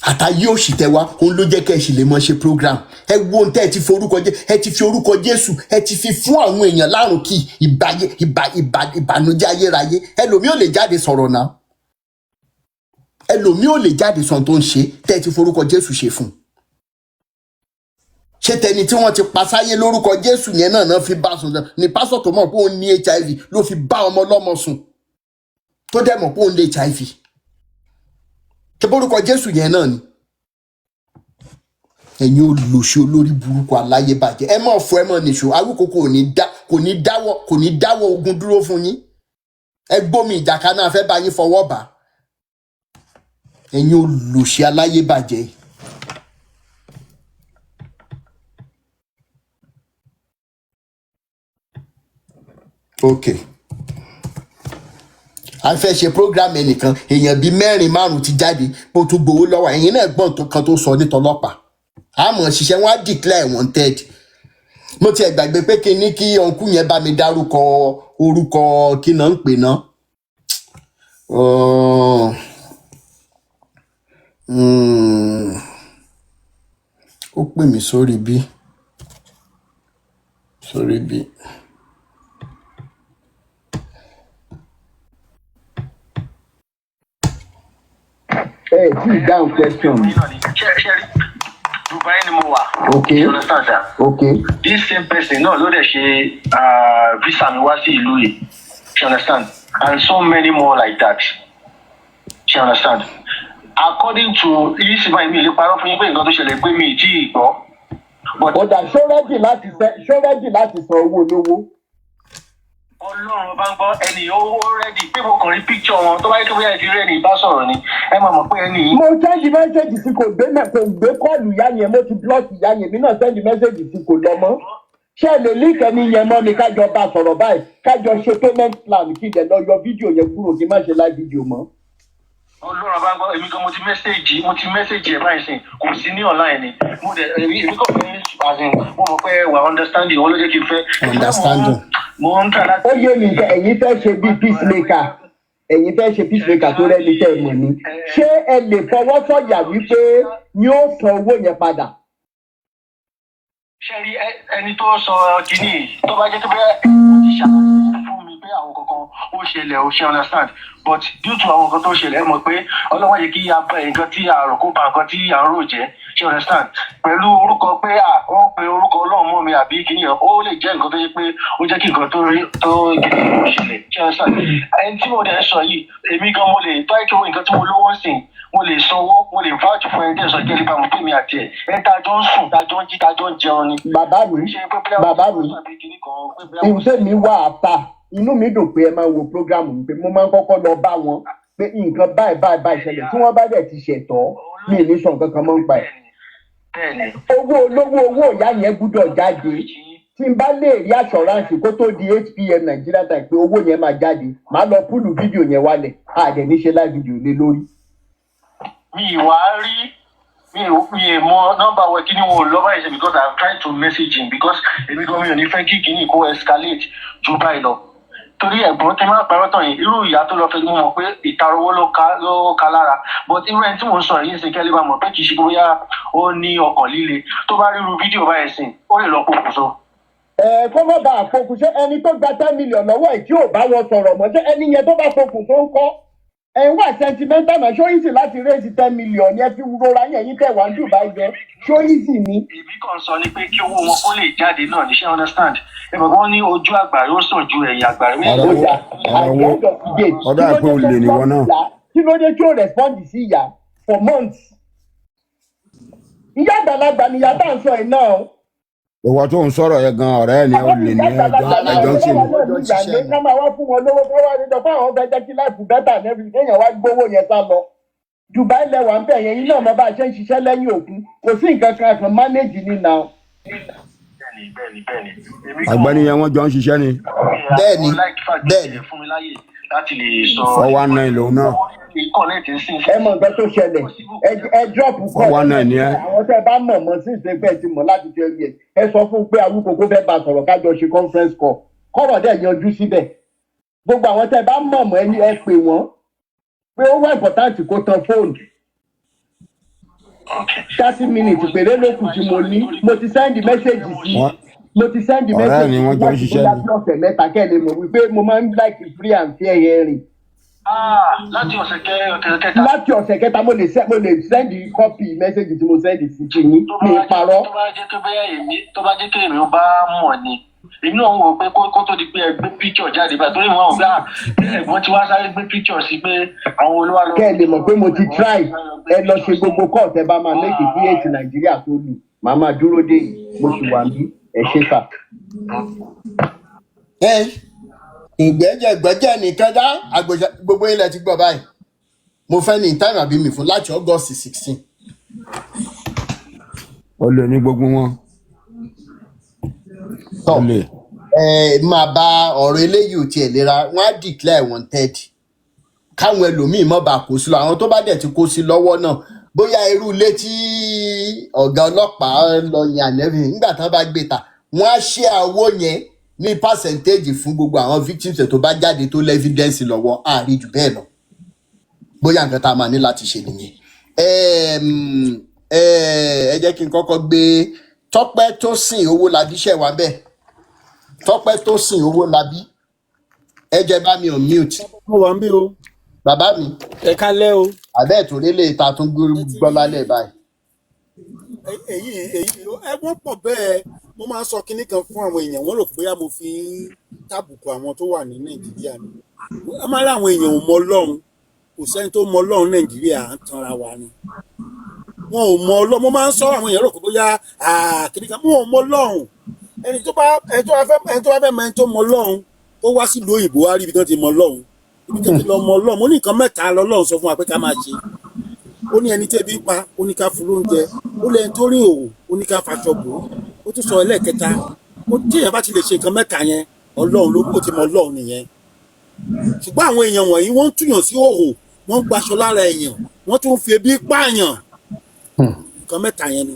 àtàyé òṣìtẹ́ wa òun ló jẹ́ kẹ́ ẹ sì lè mọ ṣe program ẹ wo ohun tẹ́ ẹ ti fi orúkọ ẹ ti fi orúkọ Jésù ẹ ti fi fún àwọn èèyàn lárùn kí ìbànújẹ́ ayérayé ẹlòmíì ò lè jáde sọ̀rọ̀ náà ẹlòmíì ò lè jáde sọ̀n tó ń ṣe tẹ́ ẹ ti forúkọ Jésù ṣe fún ṣé tẹni tí wọ́n ti pa sáyé lórúkọ Jésù yẹn náà fi bá sùn ní pásọ̀ tó mọ̀ pé òun ní HIV ló fi bá ọmọ ọlọ́mọ sùn tó dẹ̀ mọ̀ pé òun ní HIV ṣe bórúkọ Jésù yẹn náà ni ẹ̀yin olùṣe olórí burúkú aláyébàjẹ́ ẹ mọ̀ fún ẹ mọ̀ nìṣó awíkókó kò ní dáwọ́ ogun dúró fún yín ẹ gbómi ìjàkà náà fẹ́ bá yín fọwọ́ bá ẹ̀yin olùṣe aláyébàjẹ́. Okay. a fẹ́ ṣe program ẹnìkan èèyàn bíi 4-5 ti jáde bó tún gbowó lọ́wọ́ ẹ̀yin náà gbọ́n kan tó sọ nítọ́lọ́pàá àmọ́ ṣiṣẹ́ wọn á declare wanted mo ti ẹ̀ gbàgbé pé kí ní kí ọ̀nkú yẹn bá mi dárúkọ orúkọ kí náà ń pè náà ó pè mí sórí bí. Hey, please down question. Dubai ni mo wà. Okay. You understand that? Okay. This same person náà ló dẹ̀ ṣe visa mi wá sí ìlú yìí. You understand? And so many more like that. You understand? According to yìí sì máa mi lè parọ́ fún yín pé nǹkan tó ṣẹlẹ̀ pé mi ì tí ì gbọ́. Ọ̀dà ṣọ́rẹ́dì láti san owó olówó. Ọlọ́run bá ń gbọ́ ẹni owó rẹ́dì pé mo kàn rí píkṣọ̀ wọn tó bá yẹ kí wọ́n yẹ di rẹ́ni bá sọ̀rọ̀ ni ẹ máa mọ̀ pé ẹni yìí. Mo sẹ́ndì mẹ́sẹ̀gì tí kò gbé kọ́ọ̀lù ìyá yẹn mo ti blọ́ọ̀kì ìyá yẹn mi náà sẹ́ndì mẹ́sẹ̀gì tí kò lọ mọ́. Ṣé ẹ lè líkẹ́ ní yẹn mọ́ mi kájọ bá sọ̀rọ̀ báyìí kájọ ṣe payment plan kí ìdẹ̀ lọ yọ fídíò yẹn kúrò kí má ṣe live fídíò mọ́. Ọlọ́run bá ń gbọ́ èmi gan mo ti mẹ́sẹ̀gì ẹ̀ báyìí sìn kò sí ní online ni mo dẹ̀ èmi kò fẹ́ azin mo mọ̀ pé wà understanding wọn ló jẹ́ kí n fẹ́. Understanding. Mo ń tà láti. Ó yé mi nǹkan ẹ̀yin fẹ́ ṣe bí peacemaker tó rẹ́ni tẹ́ ẹ mọ̀ ni. Ṣé ẹ lè fọwọ́ sọ̀yà wípé ni ó san owó yẹn padà? Ṣé rí ẹni tó sọ kínní tó bá jẹ́ pé ó ti ṣàlàyé fún mi pé àwọn kankan ó ṣẹlẹ̀ ó ṣe understand but due to àwọn nǹkan tó ṣẹlẹ̀ ẹ mọ̀ pé ọlọ́wọ́ yẹ kí a bá nǹkan tí a rò kó ba nǹkan tí a ń rò jẹ́ ṣe understand pẹ̀lú orúkọ pé wọ́n pe orúkọ ọlọ́run mọ́ mi àbí kìnìyàn ó lè jẹ́ nǹkan tó yẹ pé ó jẹ́ kí nǹkan tó kìnìyàn ó ṣẹlẹ̀ ṣe understand ẹni tí mo dẹ̀ sọ yìí èmi gan mo lè tọ́ ẹ̀kẹ́ nǹkan tí mo lówó sìn mo lè sanwó mo lè vouch fún ẹni tí ẹ sọ jẹ́ nípa mo pè mí àti ẹ̀ tájọ́ ń sùn tájọ́ ń jí tájọ́ ń jẹun ni. bàbá mi ìṣe mi wà áfà inú mi dùn pé ẹ máa wo program mi pé mo máa ń kọ́kọ́ lọ bá wọn pé nǹkan báyìí ṣẹlẹ̀ tí wọ́n bá dẹ̀ ti ṣẹ̀tọ́ mi ì ní sọ nǹkan kan mọ́ ń pa ẹ̀. owó olówó owó ìyá yẹn gbúdọ̀ jáde tí n bá lè rí assurance kó tó di 8 p.m. Nigeria time pé owó yẹn máa jáde màá lọ púlù fídíò yẹn wálẹ̀ àdẹ̀ níṣe láì fídíò lé lórí. mi ìwà rí mi mọ nọ́mbà wẹ kí ni wọn ò lọ báyìí ṣe because I am trying to message him because èmi gan mi ò ní fẹ́ kí kíní kó escalate ju báyìí lọ torí ẹ̀gbọ́n tí máa parọ́ tán yìí irú ìyá tó lọ fẹ́ mú mọ̀ pé ìtara owó ló ka lára but irú ẹni tí mò ń sọ yìí ń ṣe kẹ́lẹ́ bá mọ̀ pé kì í ṣe bóyá ó ní ọkàn líle tó bá ríru fídíò báyìí sìn ó lè lọ pokùnso. kó má bàa pokùnso ẹni tó gba 10 million lọ́wọ́ ẹ̀ tí ò bá wọn sọ̀rọ̀ mọ́ ṣé ẹni yẹn tó bá pokùnso ń kọ́ ẹ̀ ń wà sentimental náà ṣó easy láti raise 10 million yẹn fi rora yẹn yín tẹ̀ wá ń Dubai jẹ́ ṣó easy ni. èmi kàn sọ ni pé kí owó wọn kó lè jáde náà ní ṣe understand ẹ̀bùn wọn ní ojú àgbàre ó sàn ju ẹ̀yìn àgbàre. ọ̀dọ̀ àpò olè ni wọn náà. kí ló dé tí ó respond sí ìyá for months. ìyá àgbàlagbà ni ìyá tá à ń sọ ẹ̀ náà. ìwọ tó ń sọ̀rọ̀ yẹn gan ọ̀rẹ́ ẹ̀ ní olè ní ẹjọ́ ń sìn. ká máa wá fún wọn lówó kó wá níjọ fún àwọn bẹ́ẹ̀ kí láìpù bẹ́tà nẹ́bí kéèyàn wá gbówó yẹn sá lọ. Dubai lẹwà ń bẹ̀ yẹn yín náà mo bá a ṣe ń ṣiṣẹ́ lẹ́yìn òkun kò sí nǹkan kan kan manage ní náà. àgbẹ̀ni yẹn wọ́n jọ ń ṣiṣẹ́ ni. bẹ́ẹ̀ni 419 lòun náà. ẹ mọ nǹkan tó ṣẹlẹ̀ ẹ drop kọ́ àwọn tẹ́ bá mọ̀ mọ́ sí ìṣẹ́gbẹ́ ti mọ̀ láti ṣe rí ẹ sọ fún pé Awíkókó fẹ́ bá sọ̀rọ̀ kájọ ṣe conference call kọ́rọ̀ dẹ̀ yanjú síbẹ̀ gbogbo àwọn tẹ́ bá mọ̀ mọ́ ẹ pè wọ́n pé ó wá important kó tan fóònù 30 minutes péré ló kù tí mo ní mo ti send message sí mo ti send message sí láti ọ̀sẹ̀ mẹ́ta kẹ́lẹ́ mo wípé mo máa ń like free and fair hearing. láti ọ̀sẹ̀ kẹta mo lè send copy message tí mo send sí ti yín ní ìparọ́. tó bá jẹ́ kí èmi ó bá mọ̀ ni èmi náà ń wò pé kó tó di pé ẹ gbé picture jáde báyìí torí wọn ò gbà ẹ̀gbọ́n tí wọ́n sáré gbé picture sí pé àwọn olúwa lọ. kẹ́ ẹ lè mọ̀ pé mo ti try ẹ lọ ṣe gbogbo court ẹ bá máa méjì kí ètò Nàìjíríà tó lù màá máa dúró dé mo sì wà ní ẹ ṣe kà. ìgbẹ́jẹ̀ nìkan dá gbogbo ilẹ̀ ti gbọ́ báyìí mo fẹ́ ní time àbí mi fún láti August 16. ó lè ní gbogbo wọn. máa bá ọ̀rọ̀ eléyìí ò tiẹ̀ lera wọ́n á declare wanted káwọn ẹlòmíín mọ́ bá kó sí lọ àwọn tó bá dẹ̀ ti kó sí lọ́wọ́ náà bóyá irú ilé tí ọ̀gá ọlọ́pàá lọ yàn ànẹ́bí nígbà tán bá gbé ta wọ́n á ṣe àwọ̀ yẹn ní percentage fún gbogbo àwọn victims tó bá jáde tó lé evidence lọ́wọ́ àárín jù bẹ́ẹ̀ lọ bóyá nǹkan tá a máa ní láti ṣe nìyẹn. ẹ jẹ́ kí n kọ́kọ́ gbé Tọ́pẹ́ Tósìn Owólabí ṣẹ̀ wá bẹ́ẹ̀ Tọ́pẹ́ Tósìn Owólabí ẹ jẹ́ bá mi on mute. mo wà ń bí o. bàbá mi. ẹ kálẹ́ o. àbẹ́ ìtòrí lè ta tún gbọ́ lálẹ́ báyìí. èyí ẹ̀gbọ́n pọ̀ bẹ́ẹ̀ mo máa ń sọ kinní kan fún àwọn èèyàn wọ́n rò pé bóyá mo fi ń tàbùkù àwọn tó wà ní Nàìjíríà ni a máa rí àwọn èèyàn ò mọ Ọlọ́run kò sẹ́ni tó mọ Ọlọ́run Nàìjíríà à ń tanra wa ni wọn ò mọ Ọlọ́run mo máa ń sọ àwọn èèyàn rò pé bóyá kinní kan wọn ò mọ Ọlọ́run ẹni tó bá fẹ́ mọ ẹni tó mọ Ọlọ́run ó wá sílùú òyìnbó wá rí ibi tó ti mọ Ọlọ́run ibi tó ti lọ mọ Ọlọ́run mo ní nǹkan mẹ́ta lọ́lọ́run sọ fún wa pé ká máa ṣe ó ní ẹni tẹ́bi ń pa ó ní ká fún lóúnjẹ ó lẹ́ni tó rí òwò ó ní ká faṣọ bò ó tún sọ ẹlẹ́ẹ̀kẹta ó tí èèyàn bá ti lè ṣe nǹkan mẹ́ta yẹn Ọlọ́run ló kó ti mọ Ọlọ́run nìyẹn ṣùgbọ́n àwọn èèyàn wọ̀nyí wọ́n ń túyàn sí òhò wọ́n ń gbaṣọ lára èèyàn wọ́n tún ń fi ebi pààyàn nǹkan mẹ́ta yẹn ni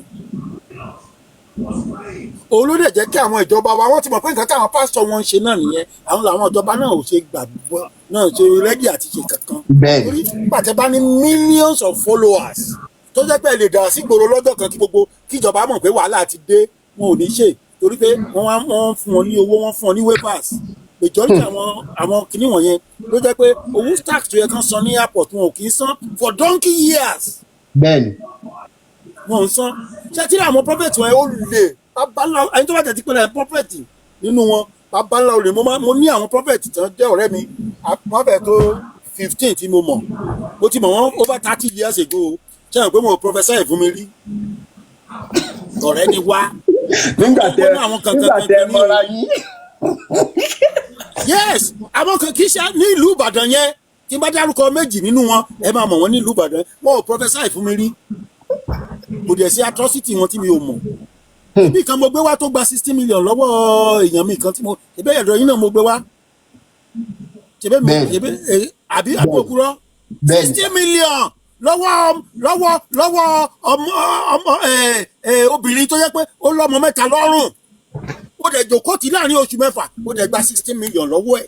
òun ló dẹ̀ jẹ́ kí àwọn ìjọba wa wọ́n ti mọ̀ pé nǹkan táwọn pásítọ̀ wọn ń ṣe náà nìyẹn àwọn làwọn ìjọba náà ò ṣe gbàgbọ́ náà ṣe rẹ́dí àti ṣe kankan. torí pàtẹ́ bá ní millions of followers tó jẹ́ pé ẹ lè dà sí gbòòrò lọ́jọ́ kan kí gbogbo kíjọba mọ̀ pé wàhálà ti dé wọn ò ní ṣe torí pé wọ́n fún wọn ní owó wọ́n fún wọn ní waivers pé majority àwọn kìíní wọ̀nyẹn ló jẹ́ pé owó tax tó yẹ kán san ní airport wọn ò kì í san for donkey years. bẹ́ẹ̀ni. wọn ò san ṣé tí àwọn prophet wọn ó lè babalá ẹni tó bá tẹ̀ tí pé náà prophet nínú wọn babalá olè mo ní àwọn prophet tán jẹ́ ọ̀rẹ́ mi prophet tó 15 tí mo mọ̀ mo ti mọ̀ wọ́n over 30 years ago ṣé àwọn pé mo prophesy fún mi rí ọ̀rẹ́ ni wá. nígbà tẹ mọ́ra yín. yes àwọn kan kì í ṣe ní ìlú Ìbàdàn yẹn tí n bá dárúkọ méjì nínú wọn ẹ máa mọ̀ wọ́n ní ìlú Ìbàdàn wọn ò prophesy fún mi rí kò dẹ̀ sí atrocity wọn tí mi ò mọ̀ ibi kan mo gbé wá tó gba 60 million lọ́wọ́ èèyàn mi kan tí mo ìbẹ́ ẹ̀dọ̀ yín náà mo gbé wá àbí òkúrọ́ 60 million lọ́wọ́ ọmọ obìnrin tó yẹ pé ó lọ́mọ mẹ́ta lọ́rùn ó dẹ̀ jókòó tì láàrin oṣù mẹ́fà ó dẹ̀ gba 60 million lọ́wọ́ ẹ̀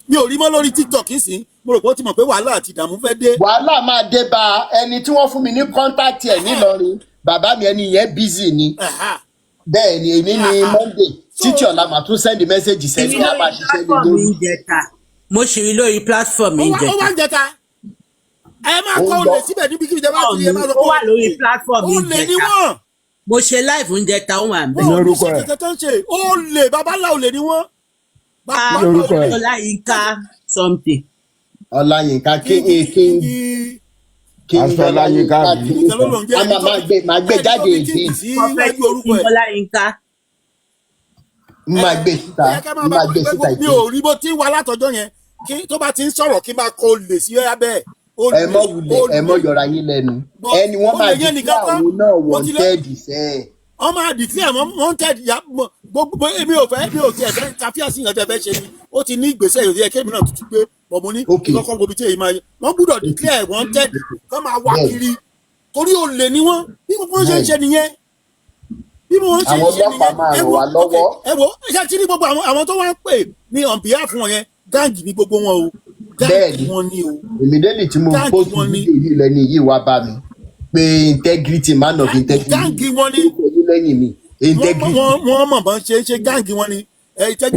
mi ò rí mọ́ lórí TikTok yìí mo rò pé ó ti mọ̀ pé wàhálà àti ìdààmú fẹ́ dé. wàhálà máa dé bá ẹni tí wọ́n fún mi ní kọ́ńtàkì ẹ̀ nílọrin bàbá mi ẹni yẹn bízì ni bẹ́ẹ̀ ni èmi ni Monday títí ọ̀la màá tún sẹ́ndì mẹ́sẹ̀gì sẹ́ndì á máa ṣiṣẹ́ lé lórí. mo ṣì rí lórí platform ìjẹta. ó wá ń jẹta ẹ máa kọ́ olè síbẹ̀ níbi kí ìjọba ti yẹ máa lọ kọ́ ó wà lórí platform olè ní ìjẹta wọ́n. mo ṣe live oúnjẹ ta ó wà ń bẹ. wọ́n ò ṣe kẹ̀kẹ́ tó ń ṣe olè babalá olè ní wọ́n. Ọláyínká something. Ọláyínká Ọláyínká máa gbé jáde èdè Ọláyínká. máa gbé síta mi ò rí bó tí ń wá látọjọ́ yẹn kí tó bá ti ń sọ̀rọ̀ kí n máa kó lè sí abẹ́ ẹ mọ wulẹ̀ ẹ mọ yọra yín lẹ́nu ẹni wọ́n máa di kí àwọn náà wanted sẹ́. wọ́n máa di kí àwọn wanted ya gbogbo èmi ò tiẹ̀ fẹ́ káfíà sí ìyànjẹ fẹ́ ṣe ni ó ti ní ìgbésẹ̀ ìròyìn ẹ̀kẹ́ mi náà tuntun pé bọ̀mọ́ ní kọ́kọ́ gbòbí tí èyí máa yẹ wọ́n gbúdọ̀ declare wanted kọ́ máa wá kiri torí olè ni wọ́n bí wọ́n ṣe ń ṣe nìyẹn bí wọ́n ṣe ń ṣe nìyẹn ẹ wo ṣé kí ni gbogbo àwọn tó wá ń pè ní on behalf wọn yẹn gáàngì ní gbogbo wọn o gáàngì wọn ni o immediately tí mo post fídíò yìí lẹ́ni yìí wá bá mi pé integrity man of integrity gáàngì wọn ni lẹ́yìn mi integrity wọ́n mọ̀ bọ́n ṣe gáàngì wọn ni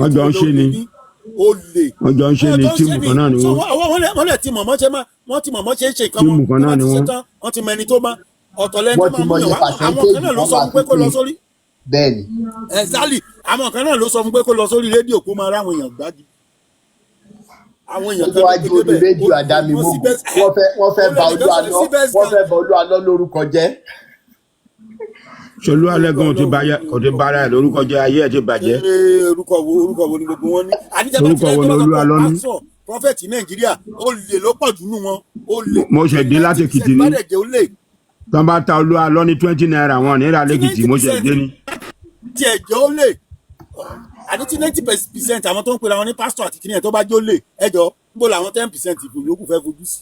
wọ́n jọ ń ṣe ni olè wọ́n jọ ń ṣe ni tíìmù kan náà ni wọ́n. wọ́n lè ti mọ̀mọ́ ṣe wọ́n ti mọ̀mọ́ ṣe ń ṣe nǹkan mọ́ tíìmù kan náà ni wọ́n ti mọ ẹni tó máa ọ̀tọ̀ lẹ́ni tó máa mú yàn wá àwọn kan náà ló sọ fún pé kó lọ sórí. bẹ́ẹ̀ni. exactly àwọn kan náà ló sọ fún pé kó lọ sórí rédíò kó máa ráwọn èèyàn gbági. àwọn èèyàn kan wájú orí rédíò àdámimógún wọ́n fẹ́ bà Olúalọ́ lórúkọ jẹ́. Ṣolú alẹ́ gan kò ti bára ẹ̀ lórúkọ jẹ́ ayé ẹ̀ ti bàjẹ́. orúkọ wo ni gbogbo wọn ní. orúkọ wo ni Olúalọ́ ní. prophet Nàìjíríà olè ló pọ̀ jù nù wọn olè. mo ṣe dé láti Èkìtì ní tọ́ bá ta Olúalọ́ ní 20 naira wọn ní ìràlẹ́kìtì mo ṣe dé ní. tí ẹ̀jẹ̀ olè àti tí 90% àwọn tó ń pera wọn ní pásítọ̀ àti kìnìyàn tó bá jó lè ẹjọ́ níbo làwọn 10% ìbò yòókù fẹ́ fojú sí.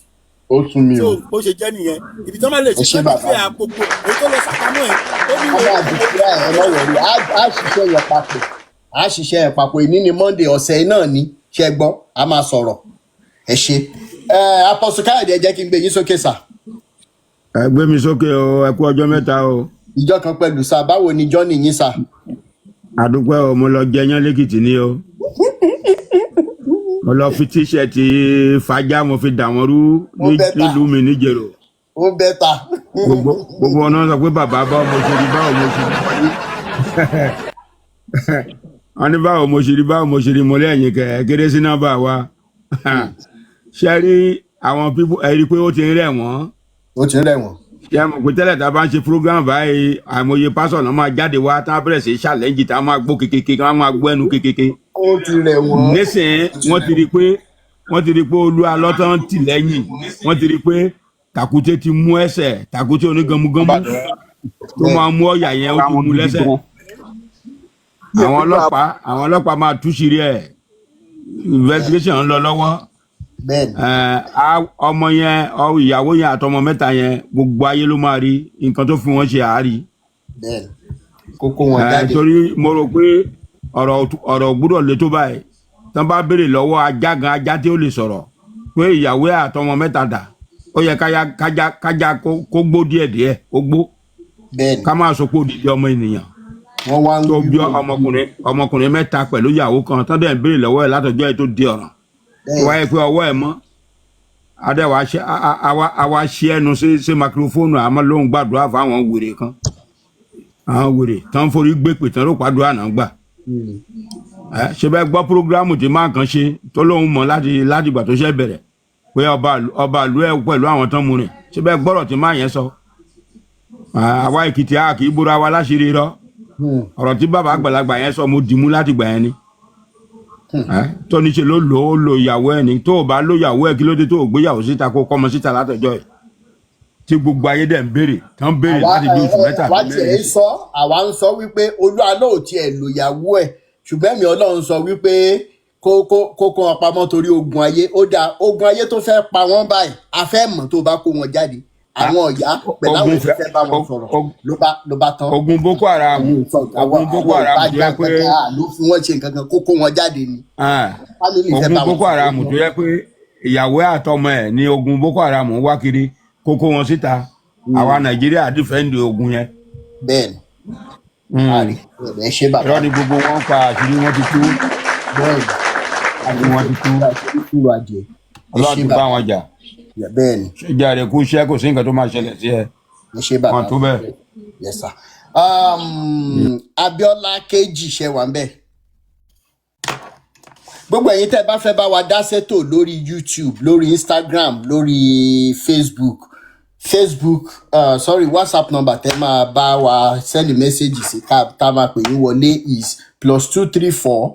ó sún mi o. ó ṣe jẹ́ nìyẹn ibi tí wọ́n máa lè ṣe pé fẹ́ àpòpò èyí tó lọ sàkámọ́ ẹ̀ ó ní wọ́n. àdìsíra ẹ̀ lọ́wọ́rì á ṣiṣẹ́ yẹn papọ̀ á ṣiṣẹ́ yẹn papọ̀ ìní ni Monday ọ̀sẹ̀ náà ní ṣe gbọ́ a máa sọ̀rọ̀ ẹ ṣe. Apostle Káyọ̀dé ẹ jẹ́ kí n gbé yín sókè sà. ẹ gbé mi sókè o ẹ kú ọjọ́ mẹ́ta o. ìjọ kan pẹ̀lú sà báwo ni Johnny yín sà. àdúpẹ́ o mo lọ jẹyán lẹ́kìtì ní o mo lọ fi tíṣẹ̀tì fàájà mo fi dà wọ́n rú nílùú mi níjẹ̀rọ. ó bẹ́ta. gbogbo ọ̀nà sọ pé bàbá báwo mo ṣe rí báwo mo ṣe rí wọ́n ní báwo mo ṣe rí mo lẹ́yìn kéré sí nọ́mbà wa ṣe rí àwọn pípọ̀ ẹ rí i pé ó ti ń rẹ̀ wọ́n. ó ti ń rẹ̀ wọ́n. ṣé ẹ mọ̀ pé tẹ́lẹ̀ tá a bá ń ṣe program báyìí àìmọye pásọ̀ náà máa jáde wá tá a bẹ̀rẹ̀ sí ṣàlẹ́jì tá a máa gbó kékeré tá a máa gbó ẹnu kékeré. ó ti rẹ̀ wọ́n. nísìnyí wọ́n ti rí i pé Olúalọ́ tán tì lẹ́yìn wọ́n ti rí i pé tàkúté ti mú ẹsẹ̀ tàkúté oníganmugánmú tó máa mú ọ̀yà yẹn ó ti mú lẹ́sẹ̀. àwọn ọlọ́pàá máa túṣìírí ẹ̀ investigation ń lọ lọ́wọ́. ọmọ yẹn ìyàwó yẹn àtọmọ mẹ́ta yẹn gbogbo ayé ló máa rí nǹkan tó fi wọ́n ṣe àárí. kókó wọn jáde. torí mo rò pé ọ̀rọ̀ gbúdọ̀ lé tó báyìí tán bá béèrè lọ́wọ́ ajá tí ó lè sọ̀rọ̀ pé ìyàwó àtọmọ mẹ́ta dà ó yẹ kájá kó gbó díẹ̀díẹ̀ ó gbó ká máa sọ pé òdìdí ọmọ ènìyàn wọ́n wá ń tó bí wí ọmọkùnrin mẹ́ta pẹ̀lú ìyàwó kan tán dẹ̀ ń béèrè lọ́wọ́ ẹ̀ látọjọ́ ẹ̀ tó di ọ̀ràn tó wáyé pé ọwọ́ ẹ̀ mọ́ adẹ́wà àwa ṣe ẹnu sí makirófóònù àmọ́ lóun gbàdúrà fáwọn wèrè kan àwọn wèrè tán forí gbé pè tán ló pàdúrà náà gbà ṣe bẹ́ẹ̀ gbọ́ prógrámù tí máa kàn ṣe tó lóun mọ̀ láti ìgbà tó ṣe bẹ̀rẹ̀ pé ọba ìlú ẹ̀ pẹ̀lú àwọn tán mu rìn ṣe bẹ́ẹ̀ gbọ́rọ̀ tí máa yẹn sọ àwa Èkìtì a kì í bóra wa láṣìírí rọ ọ̀rọ̀ tí bàbá àgbàlagbà yẹn sọ mo dìmú láti gbà yẹn ni tó ní ṣe ló lo ìyàwó ẹ̀ ní tó o bá lo ìyàwó ẹ̀ kí ló dé tó o gbéyàwó síta kó kọ́mọ síta látọjọ́ ẹ̀ tí gbogbo ayé dẹ̀ ń béèrè tán béèrè láti bí oṣù mẹ́ta àwa tiẹ̀ àwa ń sọ wípé Olúwa náà ò tiẹ̀ lo ìyàwó ẹ̀ ṣùgbọ́n ẹ̀mí Ọlọ́run sọ wípé kó wọn pamọ́ torí ogun ayé ó dáa ogun ayé tó fẹ́ pa wọ́n báyìí a fẹ́ mọ̀ tó bá kó wọn jáde àwọn ọ̀yá pẹ̀lú àwọn ìfẹ́ bá wọn sọ̀rọ̀ ló bá tán. ogun Boko Haram tó yẹ pé ló fi wọ́n ṣe nǹkan kan kó wọn jáde ni. ogun Boko Haram tó yẹ pé ìyàwó àtọmọ ẹ̀ ní ogun Boko Haram ń wá kiri kókó wọn síta àwa Nàìjíríà dìfẹ́ǹdì ogun yẹn. bẹ́ẹ̀ni ẹ ṣe bàbá. irọ́ ni gbogbo wọn pa àṣírí wọn ti tú. bẹ́ẹ̀ni àṣírí wọn ti tú. Ọlọ́run ti bá wọn jà. bẹ́ẹ̀ni. ṣèjà rẹ̀ kú iṣẹ́ kò sí nǹkan tó máa ṣẹlẹ̀ sí ẹ. ẹ ṣe bàbá. wọn tó bẹ́ẹ̀. Yes sir. Abíọ́lá Kejì ṣe wà ń bẹ̀. Gbogbo ẹ̀yin tẹ́ bá fẹ́ bá wa dá sétò lórí YouTube lórí Instagram lórí Facebook WhatsApp number tẹ́ máa bá wa send message sí tá máa pè yín wọlé is +234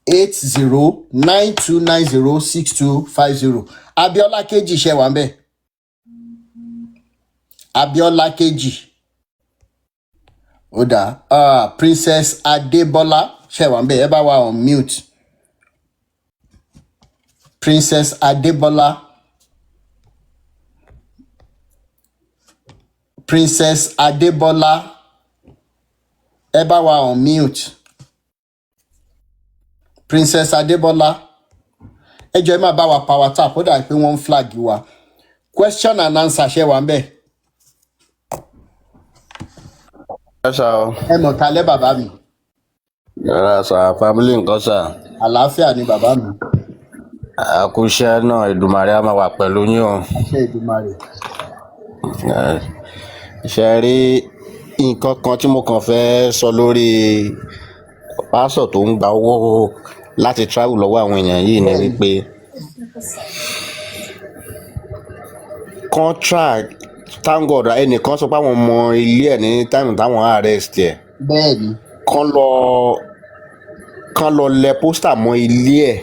8092906250. Abíọ́lá Kejì ṣe wà ń bẹ̀. Abíọ́lá Kejì. Ó dáa. Princess Adébọ́lá ṣe wà ń bẹ̀. Ẹ bá wa on mute. Princess Adébọ́lá. Princess Adébọ́lá. Ẹ bá wa on mute. Princess Adébọ́lá. Ẹ jọ̀ọ́ ẹ máa bá wa power tap ó dà pé wọ́n ń flag wa. Question and answer ṣe wà ń bẹ̀. Ẹ mọ̀ kálẹ̀ bàbá mi. Yàrá sà family nǹkan sà. Àlàáfíà ni bàbá mi. Àkúṣẹ́ náà Èdùmàrè á máa wà pẹ̀lú yín o. Ṣé Èdùmàrè? Ṣe rí nǹkan kan tí mo kàn fẹ́ sọ lórí pásọ̀ tó ń gba owó láti travel lọ́wọ́ àwọn èèyàn yìí ni wípé contract thank God ẹnìkan sọ pé àwọn ọmọ ilé ẹ̀ ní táìmù táwọn arrest ẹ̀. Bẹ́ẹ̀ni. kán lọ lẹ pósítà mọ́ ilé ẹ̀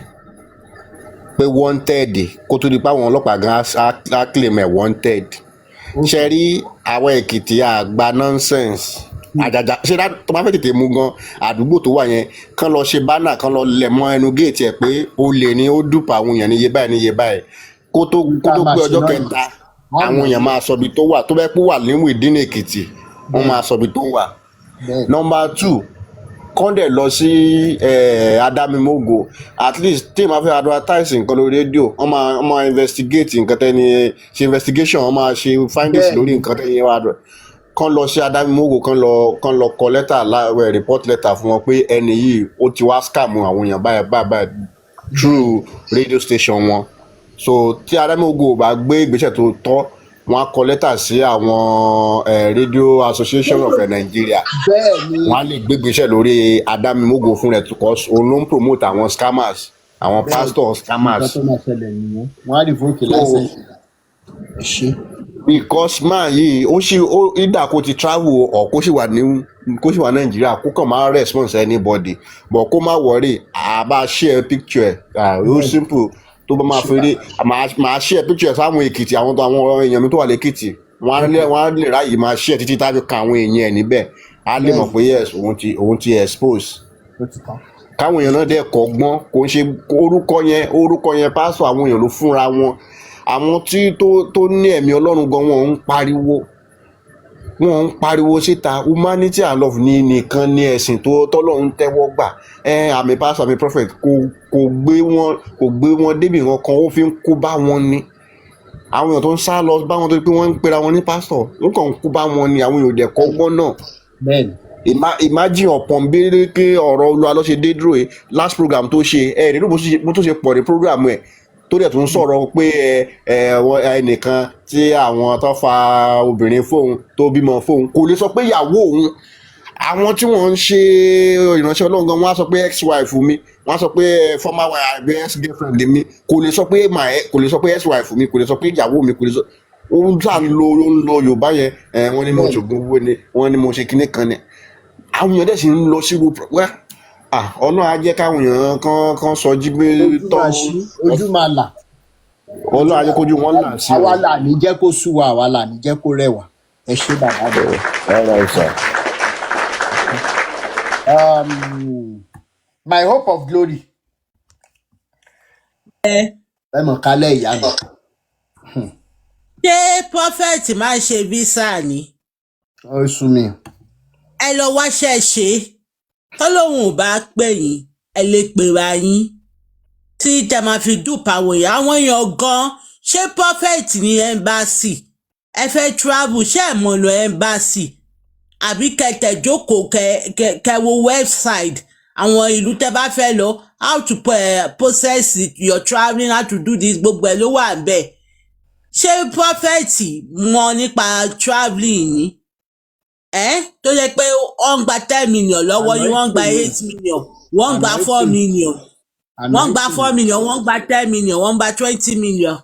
pé wanted kó tó di pé àwọn ọlọ́pàá gan á claim ẹ̀ wanted. Ṣe rí àwọn Èkìtì àgbà nonsense àjàjà ṣe tó bá fẹ́ tètè mú gan àdúgbò tó wà yẹn kán lọ ṣe bánà kán lọ lẹ̀ mọ́ ẹnu géètì ẹ̀ pé ó lè ní ó dùpà àwọn èèyàn níye báyìí kó tó pé ọjọ́ kẹta àwọn èèyàn máa sọ ibi tó wà tó bẹ́ẹ̀ pé wà ní within Èkìtì wọ́n máa sọ ibi tó wà. Number 2 kọ́ndẹ̀ lọ sí Adámimógo at least tí màá fẹ́ advertise nǹkan lórí rédíò wọ́n máa investigate nǹkan tẹ́ni ṣe investigation wọ́n máa ṣe findings lórí nǹkan tẹ́ni wà dùn kán lọ sí Adámimógo kán lọ kọ lẹ́tà report letter fún wọn pé ẹni yìí ó ti wá scam àwọn èèyàn báyìí through radio station wọn so tí Adámimógo ò bá gbé ìgbésẹ̀ tó tọ́ wọ́n á kọ lẹ́tà sí àwọn radio association of Nigeria wọ́n á lè gbégbèsè lórí Adámimógo fún rẹ̀ because òun ló ń promote àwọn scammers àwọn pastor scammers. wọ́n á revoke license. Because man yìí ó ìdá kó ti travel or kó sì wà Nàìjíríà kó kàn máa response anybody but kó má worry àbá share picture ó simple tó bá máa fèrè máa share picture sáwọn Èkìtì àwọn èèyàn mi tó wà lẹ́kìtì wọ́n á lè ráyè máa share títí tá a fi ka àwọn èèyàn ẹ̀ níbẹ̀ á lè mọ̀ pé yes òun ti expose káwọn èèyàn náà dẹ̀ kọ́gbọ́n kò ń ṣe orúkọ yẹn pásọ̀ àwọn èèyàn ló fúnra wọn àwọn tí tó ní ẹ̀mí Ọlọ́run gan wọn ń pariwo síta humanity and love ní nìkan ní ẹ̀sìn tó tọ́lọ́run tẹ́wọ́ gbà àmì pastor àmì prophet kò gbé wọn débi nǹkan kan ó fi ń kó bá wọn ni àwọn èèyàn tó ń sá lọ bá wọn tó pé wọ́n ń pera wọn ní pastor ó kàn ń kó bá wọn ni àwọn èèyàn dẹ̀ kọ́gbọ́n náà imagine upon bí pé ọ̀rọ̀ Olúwa ló ṣe dé dúró yìí last program tó ṣe ẹ nínú bó tó ṣe pọ̀ ní program ẹ̀ tó dẹ̀ tún sọ̀rọ̀ pé ẹnìkan tí àwọn tó fa obìnrin fóun tó bímọ fóun kò lè sọ pé ìyàwó òun. Àwọn tí wọ́n ń ṣe ìránṣẹ́ Ọlọ́run gan wọ́n á sọ pé ex-wife mi wọ́n á sọ pé former wife ex-girlfriend mi kò lè sọ pé kò lè sọ pé ex-wife mi kò lè sọ pé ìyàwó mi kò lè sọ ó ń lo Yorùbá yẹn wọ́n ní mo ṣògùn owó ni wọ́n ní mo ṣe kinní kan ni àwọn èèyàn dẹ̀ sì ń lọ sí wẹ́ Ọlọ́run á jẹ́ káwọn èèyàn kan sọ jí pé ojú máa là Ọlọ́run á jẹ́ kójú wọn là sí àwa là ní jẹ́ kó sú wa àwa là ní jẹ́ kó rẹwà ẹ ṣé bàbá mi. My hope of glory. Ẹ mọ̀ kálẹ̀ ìyá mi. Ṣé prophet máa ń ṣe visa ni? Ó sú mi. Ẹ lọ wáṣẹ́ ṣe tọ́lọ́hún ò bá pè yín ẹ lè pèrà yín tí tẹ máa fi dùpà àwọn èèyàn gan. Ṣé prophet ní embassy ẹ fẹ́ travel ṣé ẹ mọ̀ lọ embassy àbí kẹ̀kẹ́ jókòó kẹ wo website àwọn ìlú tẹ bá fẹ́ lọ how to process your travelling how to do this gbogbo ẹ̀ ló wà bẹ́ẹ̀. Ṣé prophet mọ̀ nípa travelling ni? Tó yẹ pé wọ́n ń gba 10 million lọ́wọ́ yín wọ́n ń gba 8 million wọ́n ń gba 4 million wọ́n ń gba 4 million wọ́n ń gba 10 million wọ́n ń gba 20 million.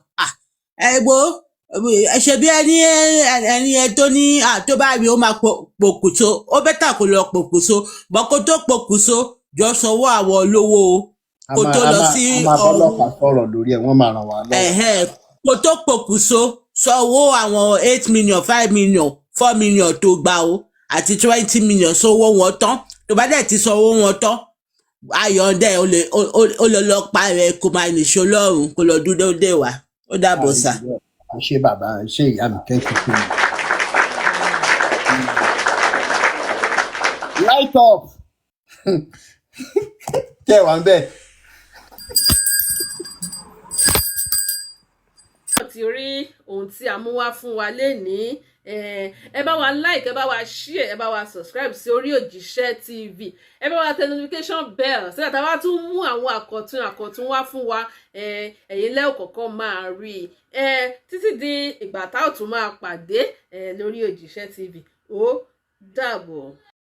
Ẹ ṣe bí ẹni ẹ tó ní tó bá rí ó máa pokùnso ó bẹ́tà kó lọ pokùnso bọ́ kó tó pokùnso jọ sanwó àwọn olówó kó tó lọ sí ọlọ́pàá sọ̀rọ̀ lórí ẹ̀ wọ́n máa ràn wá lọ́wọ́. Kó tó pokùnso sanwó àwọn 8 million 5 million 4 million tó gbà ó àti 20 million sanwó wọn tán tó bá dẹ̀ ti sanwó wọn tán ayọ̀ǹdẹ̀ ó lọ lọ pa rẹ̀ kó máa nìṣó lọ́rùn kó lọ dúdú dé wá ó dàbọ̀ sà. Ṣé bàbá ṣé ìyá mi thank you so much. Light up tẹ́ wà ń bẹ̀. Ti rí ohun tí a mú wá fún wa lénìí ẹ bá wa like ẹ bá wa share ẹ bá wa subscribe sí orí Òjíṣẹ́ TV ẹ bá wa tẹ notification bell sílẹ̀ tá a bá tún mú àwọn àkọ̀tun wá fún wa ẹ̀yin lẹ́ ò kọ́kọ́ máa rí títí di ìgbà tá ò tún máa pàdé lórí Òjíṣẹ́ TV ó dàbọ̀.